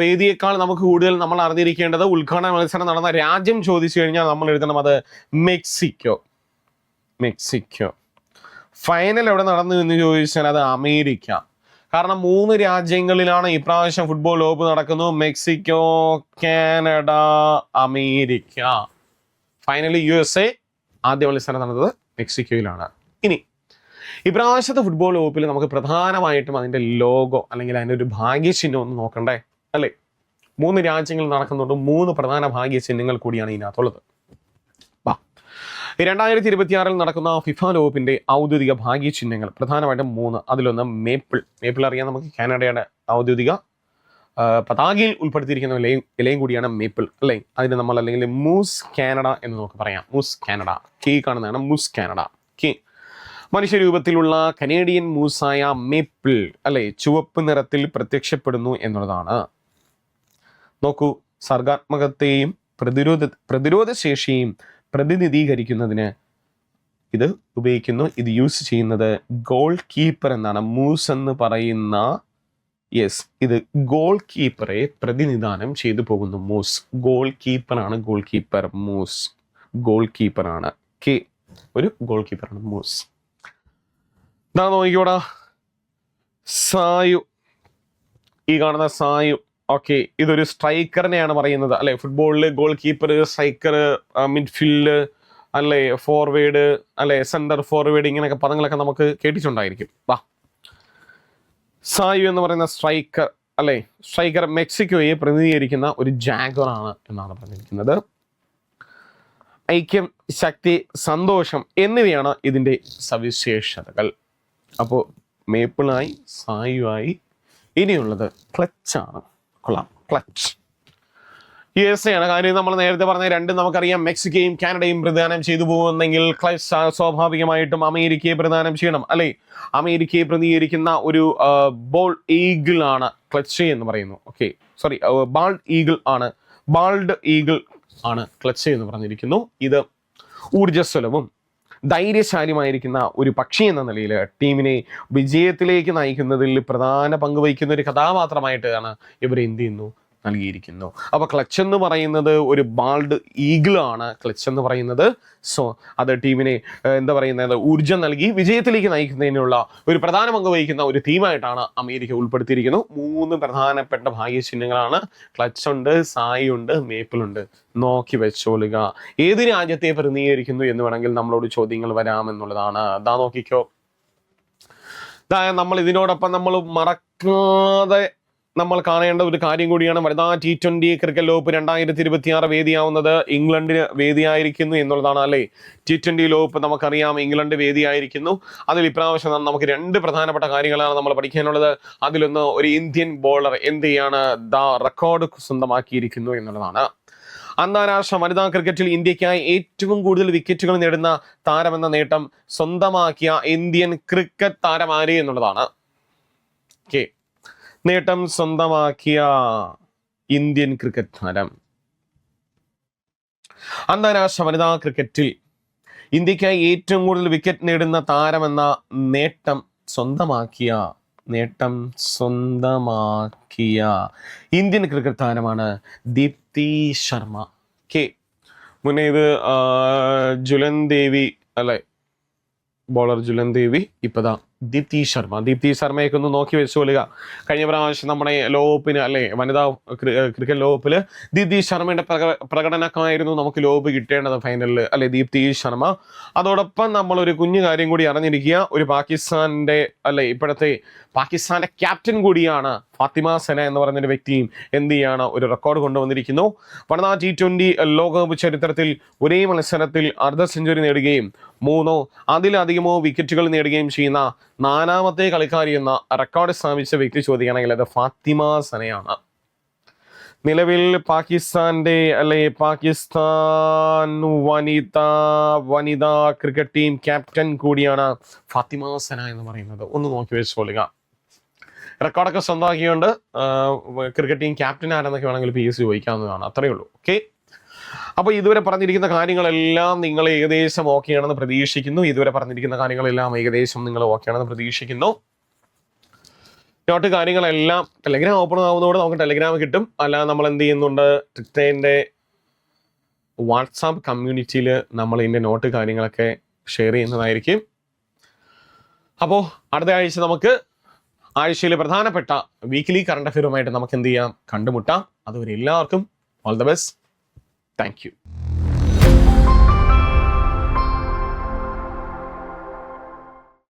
വേദിയേക്കാൾ നമുക്ക് കൂടുതൽ നമ്മൾ അറിഞ്ഞിരിക്കേണ്ടത് ഉദ്ഘാടന മത്സരം നടന്ന രാജ്യം ചോദിച്ചു കഴിഞ്ഞാൽ നമ്മൾ എഴുതണം അത് മെക്സിക്കോ. ഫൈനൽ എവിടെ നടന്നു എന്ന് ചോദിച്ചാൽ അത് അമേരിക്ക. കാരണം 3 രാജ്യങ്ങളിലാണ് ഇപ്രാവശ്യം ഫുട്ബോൾ ലോകകപ്പ് നടക്കുന്നത്: Mexico, Canada, America. Finally USA, ആദ്യ മത്സരം നടന്നത് മെക്സിക്കോയിലാണ്. ഇനി ഇപ്രാവശ്യത്തെ ഫുട്ബോൾ വകുപ്പിൽ നമുക്ക് പ്രധാനമായിട്ടും അതിൻ്റെ ലോഗോ അല്ലെങ്കിൽ അതിൻ്റെ ഒരു ഭാഗ്യചിഹ്നം ഒന്ന് നോക്കണ്ടേ അല്ലേ? 3 രാജ്യങ്ങൾ നടക്കുന്നുണ്ട്, 3 പ്രധാന ഭാഗ്യചിഹ്നങ്ങൾ കൂടിയാണ് ഇതിനകത്തുള്ളത്. 2026 നടക്കുന്ന ഫിഫ ലോകകപ്പിന്റെ ഔദ്യോഗിക ഭാഗ്യചിഹ്നങ്ങൾ പ്രധാനമായിട്ടും 3. അതിലൊന്ന് മേപ്പിൾ അറിയാം നമുക്ക്, കാനഡയുടെ ഔദ്യോഗിക പതാകയിൽ ഉൾപ്പെടുത്തിയിരിക്കുന്ന ഇലയും കൂടിയാണ് മേപ്പിൾ അല്ലേ? അതിന് നമ്മൾ അല്ലെങ്കിൽ മൂസ് കാനഡ എന്ന് നമുക്ക് പറയാം. മൂസ് കാനഡ കീ കാണുന്നതാണ് മൂസ് കാനഡ. കീ മനുഷ്യരൂപത്തിലുള്ള കനേഡിയൻ മൂസായ മേപ്പിൾ അല്ലെ ചുവപ്പ് നിറത്തിൽ പ്രത്യക്ഷപ്പെടുന്നു എന്നുള്ളതാണ്. നോക്കൂ, സർഗാത്മകത്തെയും പ്രതിരോധ ശേഷിയും പ്രതിനിധീകരിക്കുന്നതിന് ഇത് ഉപയോഗിക്കുന്നു. ഇത് യൂസ് ചെയ്യുന്നത് ഗോൾ കീപ്പർ എന്നാണ്. മൂസ് എന്ന് പറയുന്ന ഇത് ഗോൾ കീപ്പറെ പ്രതിനിധാനം ചെയ്തു പോകുന്നു. മൂസ് ഗോൾ കീപ്പറാണ്. ഗോൾ കീപ്പർ മൂസ് ഗോൾ കീപ്പറാണ്. ഒരു ഗോൾ കീപ്പറാണ് മൂസ്. ഇതാ നോക്കിക്കോടാ, സായു, ഈ കാണുന്ന സായു. ഓക്കെ, ഇതൊരു സ്ട്രൈക്കറിനെയാണ് പറയുന്നത് അല്ലെ? ഫുട്ബോളിൽ ഗോൾ കീപ്പർ, സ്ട്രൈക്കർ, മിഡ്ഫീൽഡ് അല്ലെ, ഫോർവേഡ് അല്ലെ, സെന്റർ ഫോർവേഡ്, ഇങ്ങനെയൊക്കെ പദങ്ങളൊക്കെ നമുക്ക് കേട്ടിട്ടുണ്ടായിരിക്കും. സായു എന്ന് പറയുന്ന സ്ട്രൈക്കർ അല്ലെ, സ്ട്രൈക്കർ മെക്സിക്കോയെ പ്രതിനിധീകരിക്കുന്ന ഒരു ജാഗറാണ് എന്നാണ് പറഞ്ഞിരിക്കുന്നത്. ഐക്യം, ശക്തി, സന്തോഷം എന്നിവയാണ് ഇതിൻ്റെ സവിശേഷതകൾ. അപ്പോൾ മേപ്പിളായി, സായുവായി, ഇനിയുള്ളത് ക്ലച്ചാണ്. കൊള്ളാം, ക്ലച്ച് USA ആണ്. കാര്യം നമ്മൾ നേരത്തെ പറഞ്ഞ രണ്ടും നമുക്കറിയാം, മെക്സിക്കോയും കാനഡയും പ്രദാനം ചെയ്തു പോകുന്നെങ്കിൽ ക്ലച്ച് സ്വാഭാവികമായിട്ടും അമേരിക്കയെ പ്രദാനം ചെയ്യണം അല്ലെ? അമേരിക്കയെ പ്രതിനിധീകരിക്കുന്ന ഒരു ബോൾ ഈഗിൾ ആണ് ക്ലച്ച് എന്ന് പറയുന്നു. ബാൾഡ് ഈഗിൾ ആണ് ക്ലച്ച് എന്ന് പറഞ്ഞിരിക്കുന്നു. ഇത് ഊർജ്ജസ്വലവും ധൈര്യശാലിയുമായിരിക്കുന്ന ഒരു പക്ഷി എന്ന നിലയിൽ ടീമിനെ വിജയത്തിലേക്ക് നയിക്കുന്നതിൽ പ്രധാന പങ്ക് വഹിക്കുന്ന ഒരു കഥാപാത്രമായിട്ടാണ് ഇവർ എന്ത് ചെയ്യുന്നു, നൽകിയിരിക്കുന്നു. അപ്പൊ ക്ലച്ച് എന്ന് പറയുന്നത് ഒരു ബാൾഡ് ഈഗിൾ ആണ്. ക്ലച്ച് എന്ന് പറയുന്നത് അത് ടീമിനെ എന്താ പറയുന്നത്, ഊർജം നൽകി വിജയത്തിലേക്ക് നയിക്കുന്നതിനുള്ള ഒരു പ്രധാന പങ്ക് വഹിക്കുന്ന ഒരു ടീമായിട്ടാണ് അമേരിക്ക ഉൾപ്പെടുത്തിയിരിക്കുന്നു. 3 പ്രധാനപ്പെട്ട ഭാഗ്യചിഹ്നങ്ങളാണ്. ക്ലച്ച് ഉണ്ട്, സായി ഉണ്ട്, മേപ്പിൾ ഉണ്ട്. നോക്കി വെച്ചോളുക. ഏത് രാജ്യത്തെ പ്രതിനിധീകരിക്കുന്നു എന്ന് വേണമെങ്കിൽ നമ്മളോട് ചോദ്യങ്ങൾ വരാമെന്നുള്ളതാണ്. അതാ നോക്കിക്കോ, നമ്മൾ ഇതിനോടൊപ്പം നമ്മൾ മറക്കാതെ നമ്മൾ കാണേണ്ട ഒരു കാര്യം കൂടിയാണ്. വനിതാ T20 ക്രിക്കറ്റ് ലോകകപ്പ് 2026 വേദിയാവുന്നത് ഇംഗ്ലണ്ടിന് വേദിയായിരിക്കുന്നു എന്നുള്ളതാണ് അല്ലേ? T20 ലോകകപ്പ് നമുക്കറിയാം ഇംഗ്ലണ്ട് വേദിയായിരിക്കുന്നു. അതിൽ ഇപ്രാവശ്യം നമുക്ക് 2 പ്രധാനപ്പെട്ട കാര്യങ്ങളാണ് നമ്മൾ പഠിക്കാനുള്ളത്. അതിലൊന്ന്, ഒരു ഇന്ത്യൻ ബോളർ എന്ത് ചെയ്യാണ്, റെക്കോർഡ് സ്വന്തമാക്കിയിരിക്കുന്നു എന്നുള്ളതാണ്. അന്താരാഷ്ട്ര വനിതാ ക്രിക്കറ്റിൽ ഇന്ത്യക്കായി ഏറ്റവും കൂടുതൽ വിക്കറ്റുകൾ നേടുന്ന താരമെന്ന നേട്ടം സ്വന്തമാക്കിയ ഇന്ത്യൻ ക്രിക്കറ്റ് താരം ആര് എന്നുള്ളതാണ്. നേട്ടം സ്വന്തമാക്കിയ ഇന്ത്യൻ ക്രിക്കറ്റ് താരം. അന്താരാഷ്ട്ര വനിതാ ക്രിക്കറ്റിൽ ഇന്ത്യക്കായി ഏറ്റവും കൂടുതൽ വിക്കറ്റ് നേടുന്ന താരമെന്ന നേട്ടം സ്വന്തമാക്കിയ ഇന്ത്യൻ ക്രിക്കറ്റ് താരമാണ് ദീപ്തി ശർമ്മ. മുന്നേ ഇത് ജുലൻ ദേവി അല്ലെ, ബോളർ ജുലൻ ദേവി. ഇപ്പതാ ദീപ്തി ശർമ്മയൊക്കെ ഒന്ന് നോക്കി വെച്ചോളുക. കഴിഞ്ഞ പ്രാവശ്യം നമ്മുടെ ലോകകപ്പിന് അല്ലെ, വനിതാ ക്രിക്കറ്റ് ലോകകപ്പില് ദീപ്തി ശർമ്മയുടെ പ്രകടനമായിരുന്നു നമുക്ക് ലോകകപ്പ് കിട്ടേണ്ടത് ഫൈനലിൽ അല്ലെ, ദീപ്തി ശർമ്മ. അതോടൊപ്പം നമ്മൾ ഒരു കുഞ്ഞു കാര്യം കൂടി അറിഞ്ഞിരിക്കുക, ഒരു പാകിസ്ഥാന്റെ അല്ലെ ഇപ്പോഴത്തെ പാകിസ്ഥാന്റെ ക്യാപ്റ്റൻ കൂടിയാണ് ഫാത്തിമ സന എന്ന് പറയുന്ന വ്യക്തിയും എന്ത് ചെയ്യാണ്, ഒരു റെക്കോർഡ് കൊണ്ടുവന്നിരിക്കുന്നു. വനിതാ T20 ലോകകപ്പ് ചരിത്രത്തിൽ ഒരേ മത്സരത്തിൽ അർദ്ധ സെഞ്ചുറി നേടുകയും 3 അതിലധികമോ വിക്കറ്റുകൾ നേടുകയും ചെയ്യുന്ന 4ാമത്തെ കളിക്കാരി എന്ന റെക്കോർഡ് സ്ഥാപിച്ച വ്യക്തി ചോദിക്കുകയാണെങ്കിൽ അത് ഫാത്തിമ സനയാണ്. നിലവിൽ പാകിസ്ഥാന്റെ പാകിസ്ഥാൻ വനിതാ ക്രിക്കറ്റ് ടീം ക്യാപ്റ്റൻ കൂടിയാണ് ഫാത്തിമ സന എന്ന് പറയുന്നത്. ഒന്ന് നോക്കി വെച്ചോളുക. റെക്കോർഡൊക്കെ സ്വന്തമാക്കിയുണ്ട്. ക്രിക്കറ്റ് ടീം ക്യാപ്റ്റൻ ആരെന്നൊക്കെ വേണമെങ്കിൽ PSC ചോദിക്കാവുന്നതാണ്. അത്രയേ ഉള്ളൂ. ഓക്കെ, അപ്പോൾ ഇതുവരെ പറഞ്ഞിരിക്കുന്ന കാര്യങ്ങളെല്ലാം നിങ്ങൾ ഏകദേശം ഓക്കെയാണെന്ന് പ്രതീക്ഷിക്കുന്നു. നോട്ട് കാര്യങ്ങളെല്ലാം ടെലഗ്രാം ഓപ്പൺ ആവുന്നതോടെ നമുക്ക് ടെലഗ്രാം കിട്ടും. അല്ലാതെ നമ്മൾ എന്ത് ചെയ്യുന്നുണ്ട്, ട്വിറ്ററിൻ്റെ വാട്സാപ്പ് കമ്മ്യൂണിറ്റിയിൽ നമ്മൾ ഇതിൻ്റെ നോട്ട് കാര്യങ്ങളൊക്കെ ഷെയർ ചെയ്യുന്നതായിരിക്കും. അപ്പോൾ അടുത്ത ആഴ്ച നമുക്ക് ആഴ്ചയിലെ പ്രധാനപ്പെട്ട വീക്ക്ലി കറണ്ട് അഫെയറുമായിട്ട് നമുക്ക് എന്ത് ചെയ്യാം, കണ്ടുമുട്ടാം. അതുവരെ എല്ലാവർക്കും all the best. Thank you.